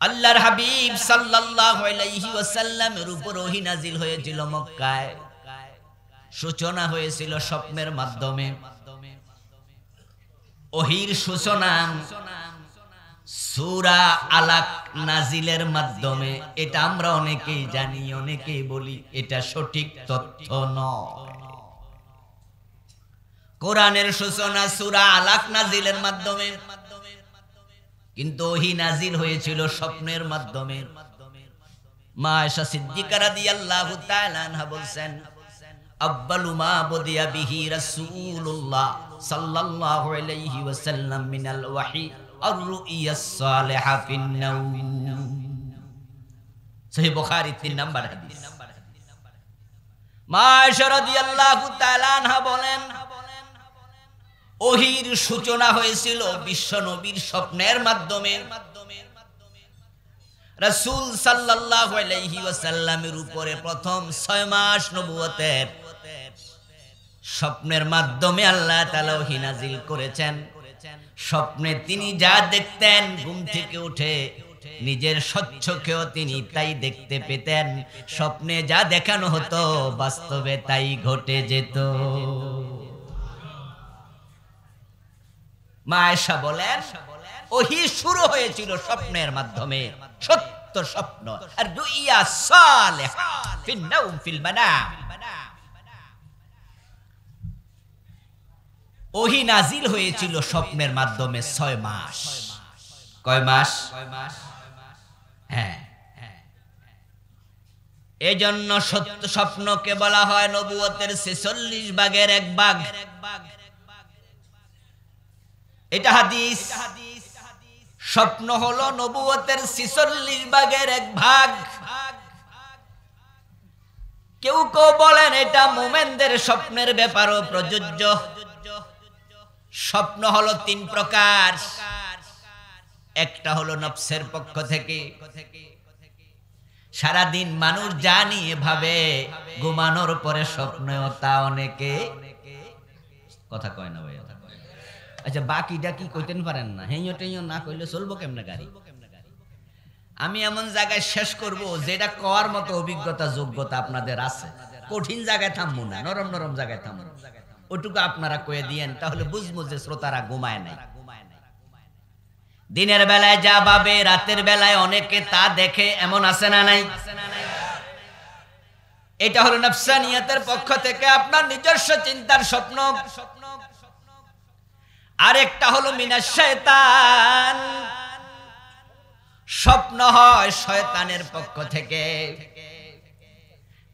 আল্লাহর হাবিব সাল্লাল্লাহু আলাইহি ওয়াসাল্লামের উপর ওহী নাজিল হয়েছিল মক্কায়। সূচনা হয়েছিল স্বপ্নের মাধ্যমে। ওহীর সূচনা সূরা আলাক নাজিলের মাধ্যমে। এটা আমরা অনেকেই জানি, অনেকেই বলি এটা সঠিক তথ্য নয়। কোরআনের সূচনা সূরা আলাক নাজিলের মাধ্যমে, কিন্তু ওহী নাজিল হয়েছিল স্বপ্নের মাধ্যমে। মা আয়েশা সিদ্দিকা রাদিয়াল্লাহু তাআলা আনহা বলছেন, আব্বালু মা বুদিয়া বিহি রাসূলুল্লাহ সাল্লাল্লাহু আলাইহি ওয়াসাল্লাম মিনাল ওয়াহী আর-রুইয়াস সালিহা ফিন নাওম। সহিহ বুখারী 3 নাম্বার হাদিস। মা আয়েশা রাদিয়াল্লাহু তাআলা আনহা বলেন, ওহীর সূচনা হয়েছিল বিশ্ব নবীর স্বপ্নের মাধ্যমে। রাসূল সাল্লাল্লাহু আলাইহি ওয়াসাল্লামের উপরে প্রথম 6 মাস নবুয়তের স্বপ্নের মাধ্যমে আল্লাহ তাআলা ওহী নাজিল করেছেন। স্বপ্নে তিনি যা দেখতেন, ঘুম থেকে উঠে নিজের স্বচক্ষেও তিনি তাই দেখতে পেতেন। স্বপ্নে যা দেখানো হতো বাস্তবে তাই ঘটে যেত। মা আয়েশা বলেন, ওহী শুরু হয়েছিল স্বপ্নের মাধ্যমে, সত্য স্বপ্ন। আর রুইয়া সালিহা ফিন নাওম ফিল মানাম। ওহী নাজিল হয়েছিল স্বপ্নের মাধ্যমে 6 মাস। কয় মাস? হ্যাঁ, এজন্য সত্য স্বপ্নকে বলা হয় নবুয়তের 46 ভাগের 1 ভাগ। এটা হাদিস। স্বপ্ন হলো নবুয়তের 46 ভাগের 1 ভাগ। কেউ কেউ বলেন এটা মুমিনদের স্বপ্নের ব্যাপারও প্রযোজ্য। স্বপ্ন হলো 3 প্রকার। একটা হলো নফসের পক্ষ থেকে, সারা দিন মানুষ যা নিয়ে ভাবে, ঘুমানোর পরে স্বপ্নেও তা অনেকে কথা কয় না ভাই। আচ্ছা, বাকিটা কি কইতেন পারেন না? হেইও টেইও না কইলে চলবো কেমনে গাড়ি? আমি এমন জায়গায় শেষ করব যেটা কওয়ার মতো অভিজ্ঞতা যোগ্যতা আপনাদের আছে। কঠিন জায়গায় থামবো না, নরম নরম জায়গায় থামবো। ওটুকু আপনারা কয়ে দিয়েন, তাহলে বুঝবো যে শ্রোতারা ঘুমায় নাই। দিনের বেলায় যা ভাবে, রাতের বেলায় অনেকে তা দেখে, এমন আছে না নাই? এটা হলো নফসানিয়াতের পক্ষ থেকে আপনার নিজস্ব চিন্তার স্বপ্ন। আরেকটা হলো মিনাশ শয়তান, স্বপ্ন হয় শয়তানের পক্ষ থেকে।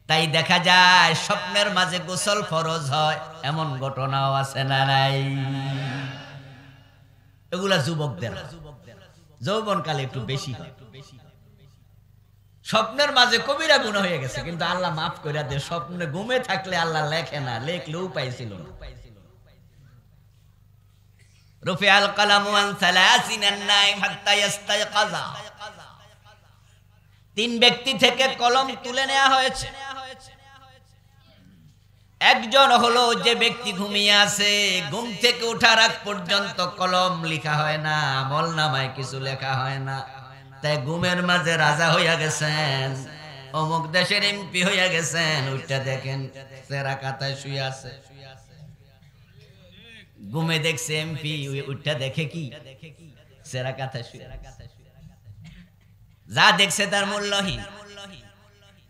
তাই দেখা যায় স্বপ্নের মাঝে গোসল ফরজ হয়, এমন ঘটনাও আছে না নাই? এগুলা যুবকদের, যৌবনকালে একটু বেশি হয়। স্বপ্নের মাঝে কবিরা গুনাহ হয়ে গেছে, কিন্তু আল্লাহ মাফ করে দেয়। স্বপ্নে ঘুমে থাকলে আল্লাহ লেখে না, লেখলেও পাইছিল না। রুফিআল কলামু আন সালাসিনান নাইম হাত্তা ইস্তাইকাযা। 3 ব্যক্তি থেকে কলম তুলে নেওয়া হয়েছে। একজন হলো যে ব্যক্তি ঘুমিয়ে আছে, ঘুম থেকে ওঠার আগ পর্যন্ত কলম লেখা হয় না, আমলনামায় কিছু লেখা হয় না। তাই ঘুমের মাঝে রাজা হইয়া গেছেন, অমুক দেশের এমপি হইয়া গেছেন, ওইটা দেখেন সেরা কাতায় শুয়ে আছে। ঘুমে দেখছে এমপি, ওইটা দেখে কি সেরা কাতায় শুয়ে। যা দেখছে তার মূল্যহীন।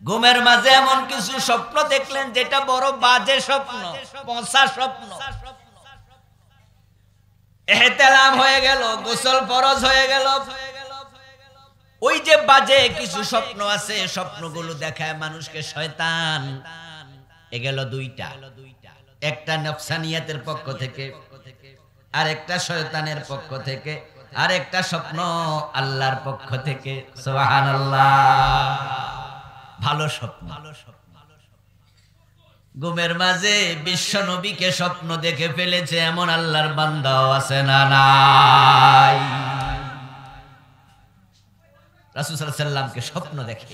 ঘুমের মাঝে এমন কিছু স্বপ্ন দেখলেন যেটা বড় বাজে স্বপ্ন, পচা স্বপ্ন। ইহতিলাম হয়ে গেল, গোসল ফরজ হয়ে গেল। ওই যে বাজে কিছু স্বপ্ন আছে, স্বপ্নগুলো দেখায় মানুষকে শয়তান। এ গেল 2টা। একটা নফসানিয়াতের পক্ষ থেকে, আর একটা শয়তানের পক্ষ থেকে, আর একটা স্বপ্ন আল্লাহর পক্ষ থেকে। সুবহানাল্লাহ। ভালো স্বপ্ন। ঘুমের মাঝে বিশ্ব নবীকে স্বপ্ন দেখে ফেলেছে এমন আল্লাহর বান্দাও আছে না নাই? রাসূল সাল্লাল্লাহু আলাইহি ওয়াসাল্লামকে স্বপ্ন দেখে,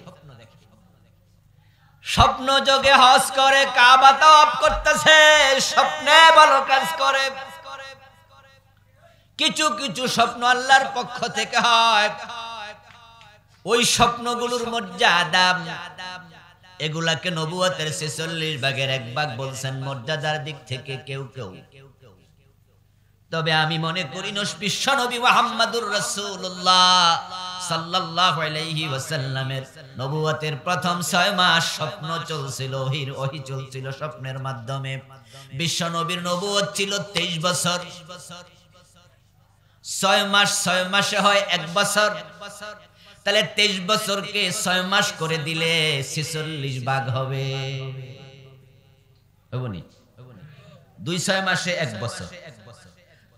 স্বপ্ন যোগে হজ করে, কাবা তাওয়াফ করতেছে, স্বপ্নে ভালো কাজ করে। কিছু কিছু স্বপ্ন আল্লাহর পক্ষ থেকে হয়। ওই স্বপ্নগুলোর মর্যাদা, এগুলাকে নবুয়তের 46 ভাগের 1 ভাগ বলছেন মর্যাদার দিক থেকে কেউ কেউ। তবে আমি মনে করি বিশ্ব নবী মুহাম্মদুর রাসূলুল্লাহ সাল্লাল্লাহু আলাইহি ওয়াসাল্লামের নবুয়তের প্রথম 6 মাস স্বপ্ন চলছিল, ওহী চলছিল স্বপ্নের মাধ্যমে। বিশ্ব নবীর নবুয়ত ছিল 23 বছর। 6 মাস 6 মাসে হয় 1 বছর, তাহলে 23 বছরকে 6 মাস করে দিলে 46 ভাগ হবে। হবনি? 2 6 মাসে 1 বছর,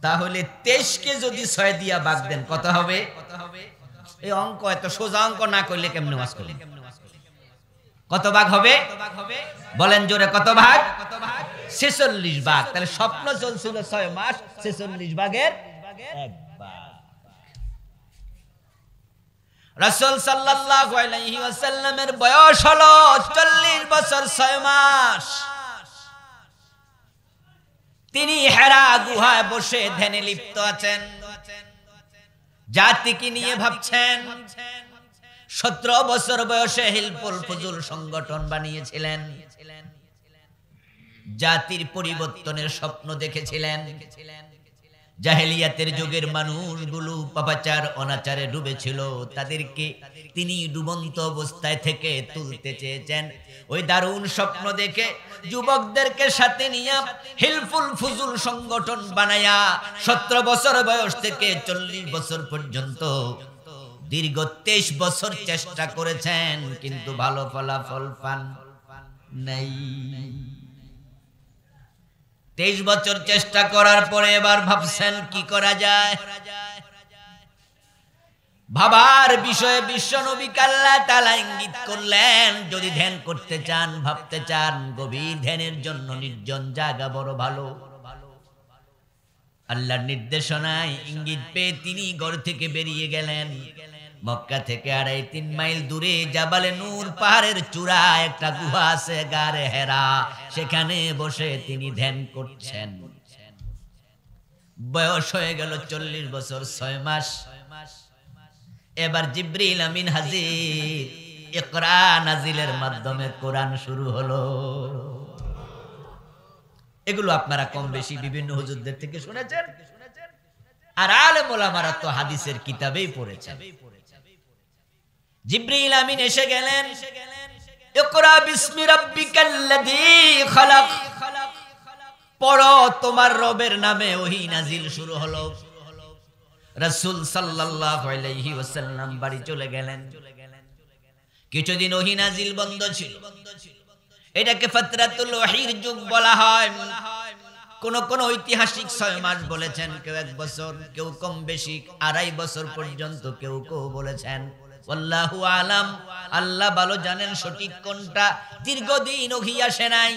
তাহলে 23 কে যদি 6 দিয়া ভাগ দেন কত হবে? এই অঙ্ক এত সোজা অঙ্ক না করলে কেমনে ওয়াজ করবেন? কত ভাগ হবে বলেন জোরে, কত ভাগ? 46 ভাগ। তাহলে স্বপ্ন চলছিল 6 মাস, 46 ভাগের 1 ভাগ। রাসূল সাল্লাল্লাহু আলাইহি ওয়াসাল্লামের বয়স হলো 40 বছর 6 মাস। তিনি হেরা গুহায় বসে ধ্যানে লিপ্ত আছেন, জাতিকে নিয়ে ভাবছেন। 17 বছর বয়সে হিলফুল ফুজুল সংগঠন বানিয়েছিলেন, জাতির পরিবর্তনের স্বপ্ন দেখেছিলেন। জাহেলিয়াতের যুগের মানুষগুলো পাপাচার অনাচারে ডুবেছিল, তাদেরকে তিনি ডুবন্ত অবস্থায় থেকে তুলতে চেয়েছেন। ওই দারুণ স্বপ্ন দেখে যুবকদেরকে সাথে নিয়ে হিলফুল ফুজুল সংগঠন বানায়া 17 বছর বয়স থেকে 40 বছর পর্যন্ত দীর্ঘ 23 বছর চেষ্টা করেছেন, কিন্তু ভালো ফলাফল পান নাই। 23 বছর চেষ্টা করার পরে এবার ভাবছেন কি করা যায়। ভাবার বিষয়ে বিশ্ব নবী আল্লাহ তাআলা ইঙ্গিত করলেন, যদি ধ্যান করতে চান, ভাবতে চান, গভীর ধ্যানের জন্য নির্জন জায়গা বড় ভালো। আল্লাহর নির্দেশনায় ইঙ্গিত পেয়ে তিনি ঘর থেকে বেরিয়ে গেলেন। মক্কা থেকে 2.5-3 মাইল দূরে জাবালে নূর পাহাড়ের চূড়ায় একটা গুহা আছে, গারে হেরা, সেখানে বসে তিনি ধ্যান করছেন। বয়স হয়ে গেল 40 বছর 6 মাস। এবার জিবরিল আমিন হাজির, ইকরা নাজিলের মাধ্যমে কোরআন শুরু হলো। এগুলো আপনারা কম বেশি বিভিন্ন হুজুরদের থেকে শুনেছেন, আর আলেম ওলামারা তো হাদিসের কিতাবেই পড়েছেন। জিবরিল আমিন এসে গেলেন, ইকরা বিসমি রাব্বিকাল্লাযী খালাক, পড়ো তোমার রবের নামে। ওহী নাজিল শুরু হলো। রাসূল সাল্লাল্লাহু আলাইহি ওয়াসাল্লাম বাড়ি চলে গেলেন। কিছুদিন ওহী নাজিল বন্ধ ছিল, এটাকে ফাতরাতুল ওহীর যুগ বলা হয়। কোন কোন ঐতিহাসিক 6 মাস বলেছেন, কেউ 1 বছর, কেউ কম বেশি 2.5 বছর পর্যন্ত কেউ কেউ বলেছেন। আল্লাহু আলাম, আল্লাহ ভালো জানেন সঠিক কোনটা। দীর্ঘদিন ওহী আসে নাই।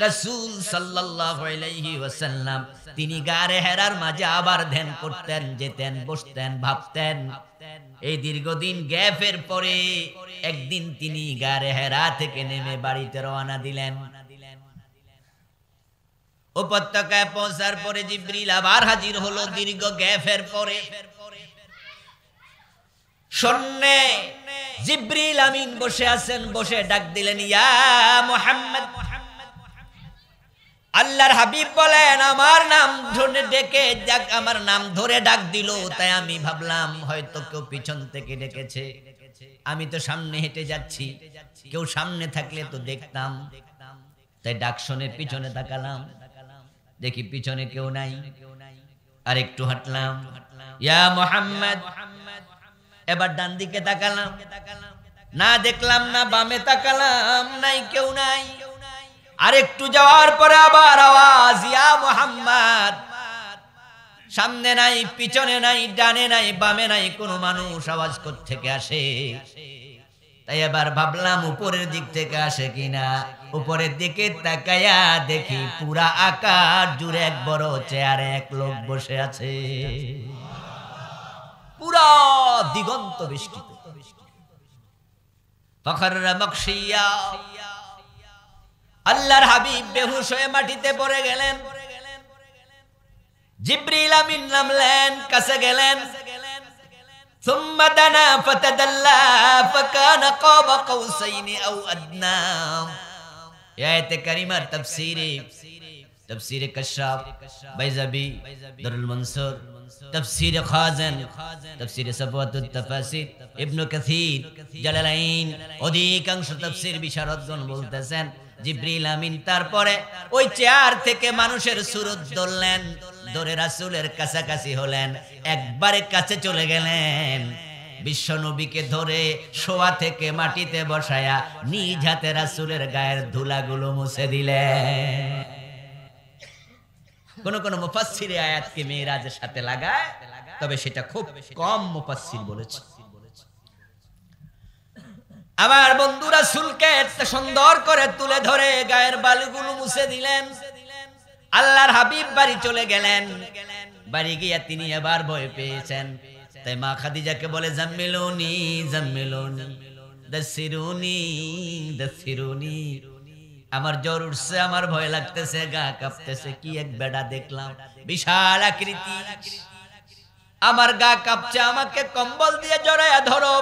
রাসূল সাল্লাল্লাহু আলাইহি ওয়াসাল্লাম তিনি গারে হেরার মাঝে আবার ধ্যান করতেন, যেতেন, বসতেন, ভাবতেন। এই দীর্ঘদিন গ্যাপের পরে একদিন তিনি গারে হেরা থেকে নেমে বাড়িতে রওনা দিলেন। উপত্যকায় পৌঁছার পরে জিবরিল আবার হাজির হলো দীর্ঘ গ্যাপের পরে। শূন্যে জিবরিল আমিন বসে আছেন, বসে ডাক দিলেন, ইয়া মুহাম্মদ। আল্লাহর হাবিব বলেন, আমার নাম ধরে ডেকে যাক, আমার নাম ধরে ডাক দিল, তাই আমি ভাবলাম হয়তো কেউ পিছন থেকে ডেকেছে। আমি তো সামনে হেঁটে যাচ্ছি, কেউ সামনে থাকলে তো দেখতাম। তাই ডাক শুনে পিছনে তাকালাম, দেখি পিছনে কেউ নাই। আর একটু হাঁটলাম, ইয়া মুহাম্মদ। এবার ডান দিকে তাকালাম, না দেখলাম না, বামে তাকালাম, নাই, কেউ নাই। আর একটু যাওয়ার পরে আবার আওয়াজ, ইয়া মুহাম্মদ। সামনে নাই, পিছনে নাই, ডানে নাই, বামে নাই, কোনো মানুষ। আওয়াজ কোথা থেকে আসে? তাই এবার ভাবলাম উপরের দিক থেকে আসে কিনা। উপরের দিকে তাকায়া দেখি পুরা আকাশ জুড়ে এক বড় চেয়ারে এক লোক বসে আছে, পুরা দিগন্ত বেষ্টিত। ফাখররা মাকশিয়া, আল্লাহর হাবিব বেহুশ হয়ে মাটিতে পড়ে গেলেন। জিবরিল আমিন নামলেন, কাছে গেলেন। ثم دنا فتدلى فكان قاب قوسين أو أدنى آية كريمة تفسير كشاف بيزبي در المنصور تفسير خازن تفسير صفوة التفاسير ابن كثير জালালাইন অধিকাংশ তাফসীর বিশারদগণ বলতেছেন জিবরিল আমিন তারপরে ওই চেয়ার থেকে মানুষের সুরত ধরলেন, ধরে রাসূলের কাছাকাছি হলেন, একবারে কাছে চলে গেলেন, বিশ্বনবীকে ধরে শোয়া থেকে মাটিতে বসায়া নিজ হাতে রাসূলের গায়ের ধুলাগুলো মুছে দিলেন। কোন কোন মুফাসসির আয়াতকে মিরাজের সাথে লাগায়, তবে সেটা খুব কম মুফাসসির বলেছে। আমার বন্ধু রাসূলকে এত সুন্দর করে তুলে ধরে গায়ের বালুগুলো মুছে দিলেন। আল্লাহর হাবিব বাড়ি চলে গেলেন। বাড়ি গিয়ে তিনি এবার ভয় পেয়েছেন, তাই মা খাদিজাকে বলে জাম্মিলুনি জাম্মিলুনি দাসিরুনি দাসিরুনি, আমার জ্বর উঠছে, আমার ভয় লাগতেছে, গা কাঁপতেছে, কি এক বেড়া দেখলাম বিশাল আকৃতি, আমার গা কাঁপছে, আমাকে কম্বল দিয়ে জড়ায়া ধরো।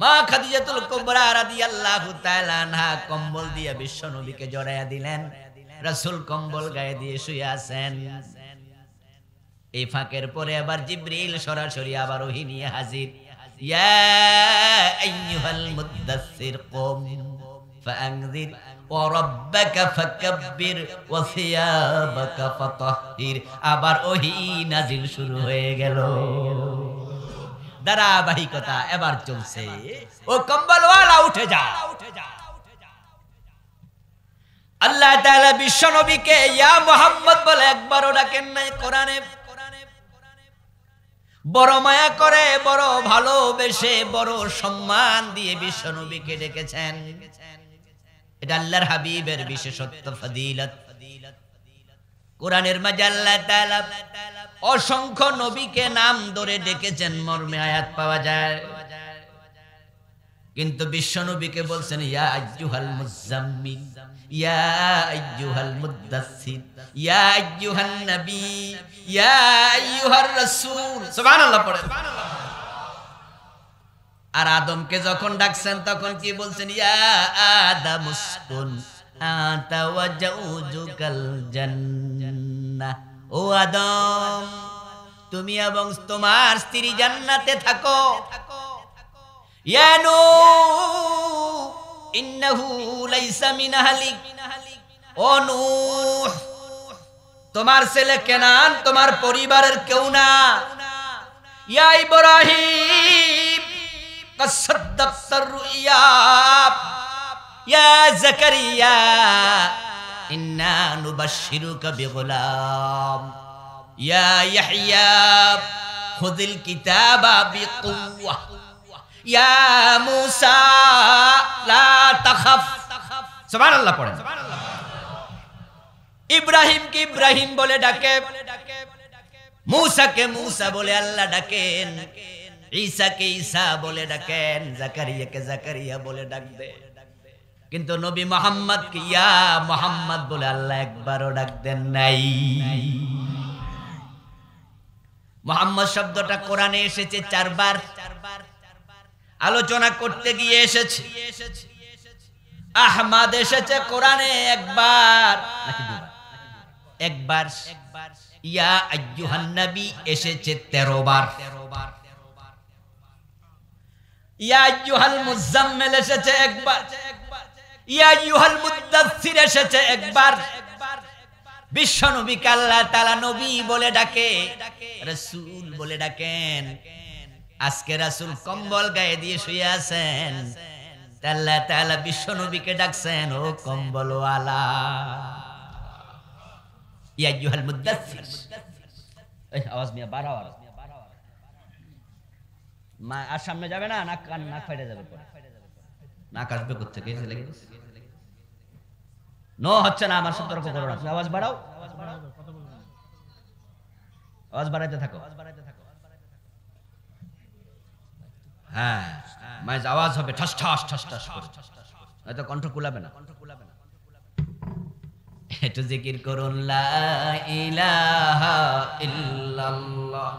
মা খাদিজাতুল কুবরা রাদিয়াল্লাহু তাআলা আনহা কম্বল দিয়ে বিশ্ব নবীকে জড়ায়া দিলেন। রাসূল কম্বল গায়ে দিয়ে শুয়ে আছেন। এই ফাঁকের পরে আবার জিবরিল সরাসরি আবার ওহী নিয়ে হাজির। ইয়া আইয়ুহাল মুদ্দাসসির কুম ফাআনযির ওয়া রাব্বাকা ফাকাব্বির ওয়া সিয়াবাকা ফাতাহহির। আবার ওহী নাজিল শুরু হয়ে গেল। ধারাবাহিকতা এবার চলছে। ও কম্বলওয়ালা উঠে যা। আল্লাহ তাআলা বিশ্ব নবীকে ইয়া মুহাম্মদ বলে একবারও ডাকেন নাই কোরআনে। বড় মায়া করে, বড় ভালোবেসে, বড় সম্মান দিয়ে বিশ্ব নবীকে ডেকেছেন। এটা আল্লাহর হাবিবের বিশেষত্ব, ফজিলত। কোরআনের মাঝে আল্লাহ তাআলা অসংখ্য নবীকে নাম ধরে ডেকেছেন, মর্মে আয়াত পাওয়া যায়। কিন্তু বিশ্ব নবীকে বলছেন ইয়া আইয়ুহাল মুজাম্মিল, ইয়া আইয়ুহাল মুদ্দাসসির, ইয়া আইয়ুহান নবী, ইয়া আইয়ুহার রাসূল। সুবহানাল্লাহ পড়ে। আর আদমকে যখন ডাকছেন তখন কি বলছেন? ইয়া আদামুসকুন আতা ওয়া জাউজুকাল জান্নাহ। ও আদম, তুমি এবং তোমার স্ত্রী জান্নাতে থাকো। ইয়া নূহ ইন্নাহু লাইসা মিন আহলিক। ও নূহ, তোমার ছেলে কেনান তোমার পরিবারের কেউ না। ইয়া ইব্রাহিম قد صدقت الرؤيا يا زكريا إنا نبشرك بغلام يا يحيى خذ الكتاب بقوة يا موسى لا تخف। سبحان الله পড়েন। ইব্রাহিমকে ইব্রাহিম বলে ডাকে, মূসাকে মূসা বলে আল্লাহ ডাকেন, ঈসাকে ঈসা বলে ডাকেন, জাকারিয়াকে জাকারিয়া বলে ডাকবে। কিন্তু নবী মুহাম্মদকে ইয়া মুহাম্মদ বলে আল্লাহ একবারও ডাক দেন নাই। মুহাম্মদ শব্দটা কোরআনে এসেছে 4 বার। আলোচনা করতে গিয়ে এসেছে। আহমদ এসেছে কোরআনে একবার নাকি দুবার? একবার। ইয়া আইয়ুহান নবী এসেছে 13 বার। ইয়া আইয়ুহাল মুজাম্মিল এসেছে একবার। ইয়া আইয়ুহাল মুদ্দাসসির এসেছে একবার। বিশ্ব নবীকে আল্লাহ তাআলা নবী বলে ডাকে, রাসূল বলে ডাকেন। আজকে রাসূল কম্বল গায়ে দিয়ে শুয়ে আছেন, আল্লাহ তাআলা বিশ্ব নবীকে ডাকছেন ও কম্বলওয়ালা। ইয়া আইয়ুহাল মুদ্দাসসির। এই আওয়াজ মিয়া বাড়াও। মা আর সামনে যাবে না, নাক কান নাক ফেটে যাবে, নাক আসবে কোত্থেকে? নো হচ্ছে না, আমার সতর্ক করো না। আওয়াজ বাড়াও, আওয়াজ বাড়াইতে থাকো। হ্যাঁ, মাঝে আওয়াজ হবে ঠাস ঠাস ঠাস ঠাস করে, হয়তো কণ্ঠ কুলাবে না। একটু জিকির করুন লা ইলাহা ইল্লাল্লাহ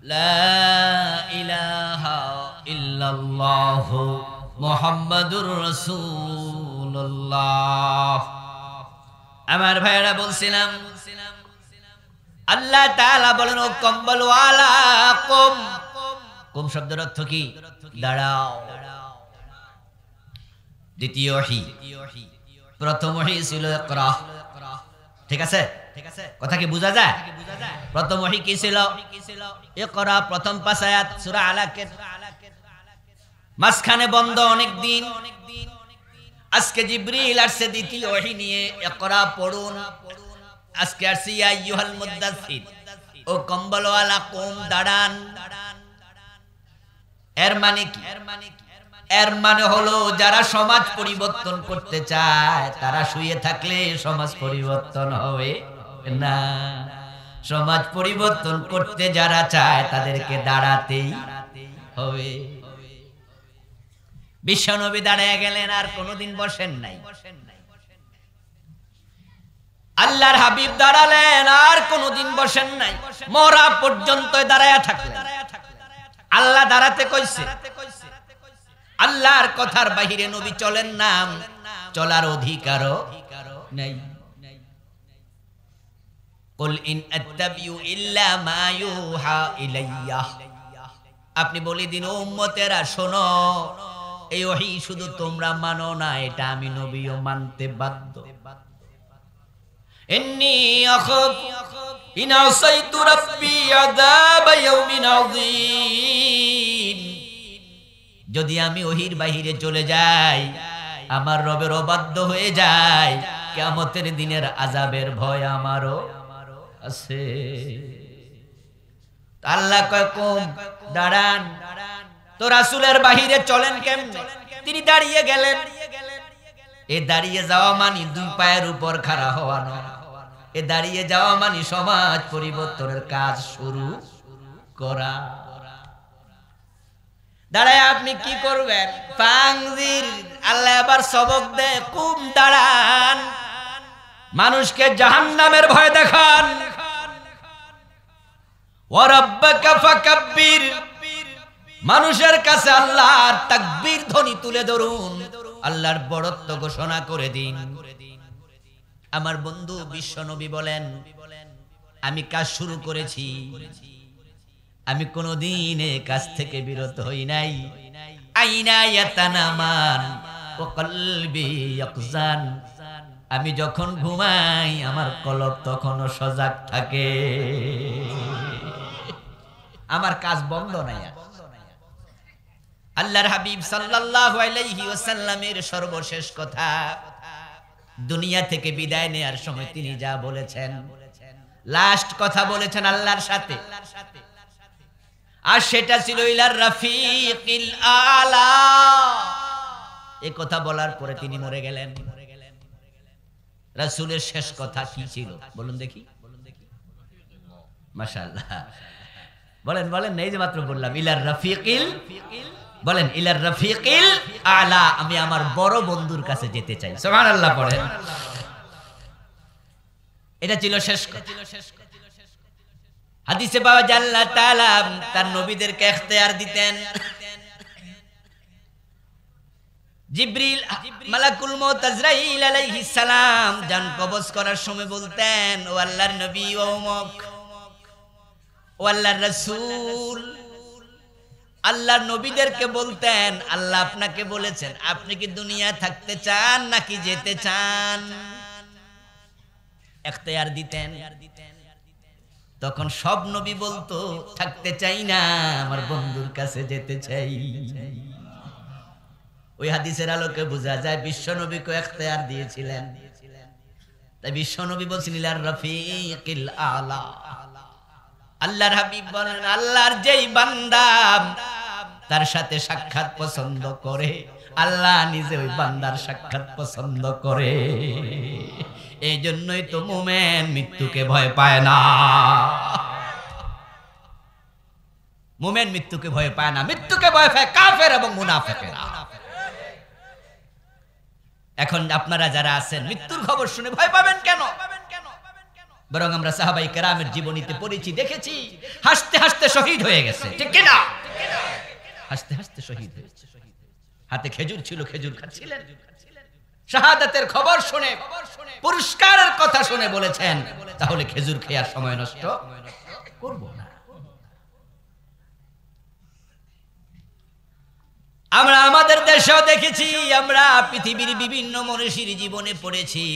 লা ইলাহা ইল্লাল্লাহ মুহাম্মাদুর রাসূলুল্লাহ। আমার ভাইরা বলছিলাম আল্লাহ তাআলা বলেন ও কম্বলওয়ালা কুম। কুম শব্দের অর্থ কি? দাঁড়াও। দ্বিতীয় ওহী, প্রথম ওহী ছিল ইকরা। ঠিক আছে, কথা কি বোঝা যায়? প্রথম ওহী কি ছিল? ইকরা, প্রথম 5 আয়াত সূরা আলাকের। মাঝখানে বন্ধ অনেক দিন। আজকে জিবরিল আসছে দ্বিতীয় ওহী নিয়ে, ইকরা পড়ুন। আজকে আসছে ইয়া আইয়ুহাল মুদ্দাসসির, ও কম্বলওয়ালা কুম, দাঁড়ান। এর মানে কি? এর মানে হলো যারা সমাজ পরিবর্তন করতে চায় তারা শুয়ে থাকলে সমাজ পরিবর্তন হবে না। সমাজ পরিবর্তন করতে যারা চায় তাদেরকে দাঁড়াতেই হবে। বিশ্বনবী দাঁড়িয়ে গেলেন, আর কোনোদিন বসেন নাই। আল্লাহর হাবিব দাঁড়ালেন, আর কোনোদিন বসেন নাই। মরা পর্যন্ত দাঁড়ায়া থাকলেন। আল্লাহ দাঁড়াতে কইছে, আল্লাহর কথার বাহিরে নবী চলেন না, চলার অধিকারও নাই। কুল ইন আত্তাবিউ ইল্লা মা ইউহা ইলাইয়া, আপনি বলে দিন ও উম্মতেরা শোনো, এই ওহী শুধু তোমরা মানো না, এটা আমি নবীও মানতে বাধ্য। ইন্নী আখাফ ইন আসাইতু রাব্বি আযাব ইয়াউমিন আযীম, যদি আমি ওহীর বাহিরে চলে যাই, আমার রবের অবাধ্য হয়ে যায়, কিয়ামতের দিনের আযাবের ভয় আমারও আছে। আল্লাহ কয় কুম, দাঁড়ান। তো রাসূলের বাহিরে চলেন কেমনে? তিনি দাঁড়িয়ে গেলেন। এ দাঁড়িয়ে যাওয়া মানে দুই পায়ের উপর খাড়া হওয়া নয়। এ দাঁড়িয়ে যাওয়া মানে সমাজ পরিবর্তনের কাজ শুরু করা। দাঁড়ায় আপনি কি করবেন? ফাংজির, আল্লাহ আবার সবক দেয়, কুম, দাঁড়ান। মানুষকে জাহান্নামের ভয় দেখান। ওয়া রাব্বাকা ফাকাব্বির, মানুষের কাছে আল্লাহর তাকবীর ধ্বনি তুলে ধরুন, আল্লাহর বড়ত্ব ঘোষণা করে দিন। আমার বন্ধু বিশ্বনবী বলেন, আমি কাজ শুরু করেছি, আমি কোনদিন এই কাজ থেকে বিরত হই নাই। আইনা ইয়াতানামান ওয়া কলবি ইয়াকজান, আমি যখন ঘুমাই আমার কলব তখনও সজাগ থাকে। আমার কাজ বন্ধ নাই। আল্লাহর হাবিব সাল্লাল্লাহু আলাইহি ওয়াসাল্লামের সর্বশেষ কথা, দুনিয়া থেকে বিদায় নেয়ার সময় তিনি যা বলেছেন, লাস্ট কথা বলেছেন আল্লাহর সাথে, আর সেটা ছিল ইলার রাফিকিল আলা। এই কথা বলার পরে তিনি মরে গেলেন। রাসূলের শেষ কথা কি ছিল বলুন দেখি? মাশাআল্লাহ, বলেন বলেন। এই যে মাত্র বললাম ইলার রাফিকিল, বলেন ইলার রাফিকিল আলা, আমি আমার বড় বন্ধুর কাছে যেতে চাই। সুবহানাল্লাহ পড়েন। এটা ছিল শেষ কথা। হাদিসে পাওয়া যায় আল্লাহ তাআলা তার নবীদেরকে ইখতিয়ার দিতেন। জিবরিল, মালাকুল মউত আজরাইল আলাইহিস সালাম জান কবজ করার সময় বলতেন, ও আল্লাহর নবী, ও উমক, ও আল্লাহর রাসূল, আল্লাহর নবীদেরকে বলতেন, আল্লাহ আপনাকে বলেছেন আপনি কি দুনিয়ায় থাকতে চান নাকি যেতে চান? ইখতিয়ার দিতেন। তখন সব নবী বলতো থাকতে চাই না, আমার বন্ধুর কাছে যেতে চাই। ওই হাদিসের আলোকে বোঝা যায় বিশ্ব নবীকে ইখতিয়ার দিয়েছিলেন। তাই বিশ্ব নবী বলছেন ইলার রাফিকিল আলা। আল্লাহর হাবিব বলেন, আল্লাহর যেই বান্দা তার সাথে সাক্ষাৎ পছন্দ করে, আল্লাহ নিজে ওই বান্দার সাক্ষাৎ পছন্দ করে। এই জন্যই তো মুমিন মৃত্যুকে ভয় পায় না। মুমিন মৃত্যুকে ভয় পায় না, মৃত্যুকে ভয় পায় কাফের এবং মুনাফিকেরা। এখন আপনারা যারা আছেন, মৃত্যুর খবর শুনে ভয় পাবেন কেন? বরং আমরা সাহাবায়ে কেরামের জীবনীতে পড়েছি, দেখেছি, হাসতে হাসতে শহীদ হয়ে গেছে, ঠিক কি না? হাসতে হাসতে শহীদ হয়েছে। হাতে খেজুর ছিল, খেজুর খাচ্ছিলেন, শাহাদাতের খবর শুনে, পুরস্কারের কথা শুনে বলেছেন, তাহলে খেজুর খেয়ে আর সময় নষ্ট করব না। আমরা আমাদের দেশেও দেখেছি, আমরা পৃথিবীর বিভিন্ন মনীষীর জীবনে পড়েছি,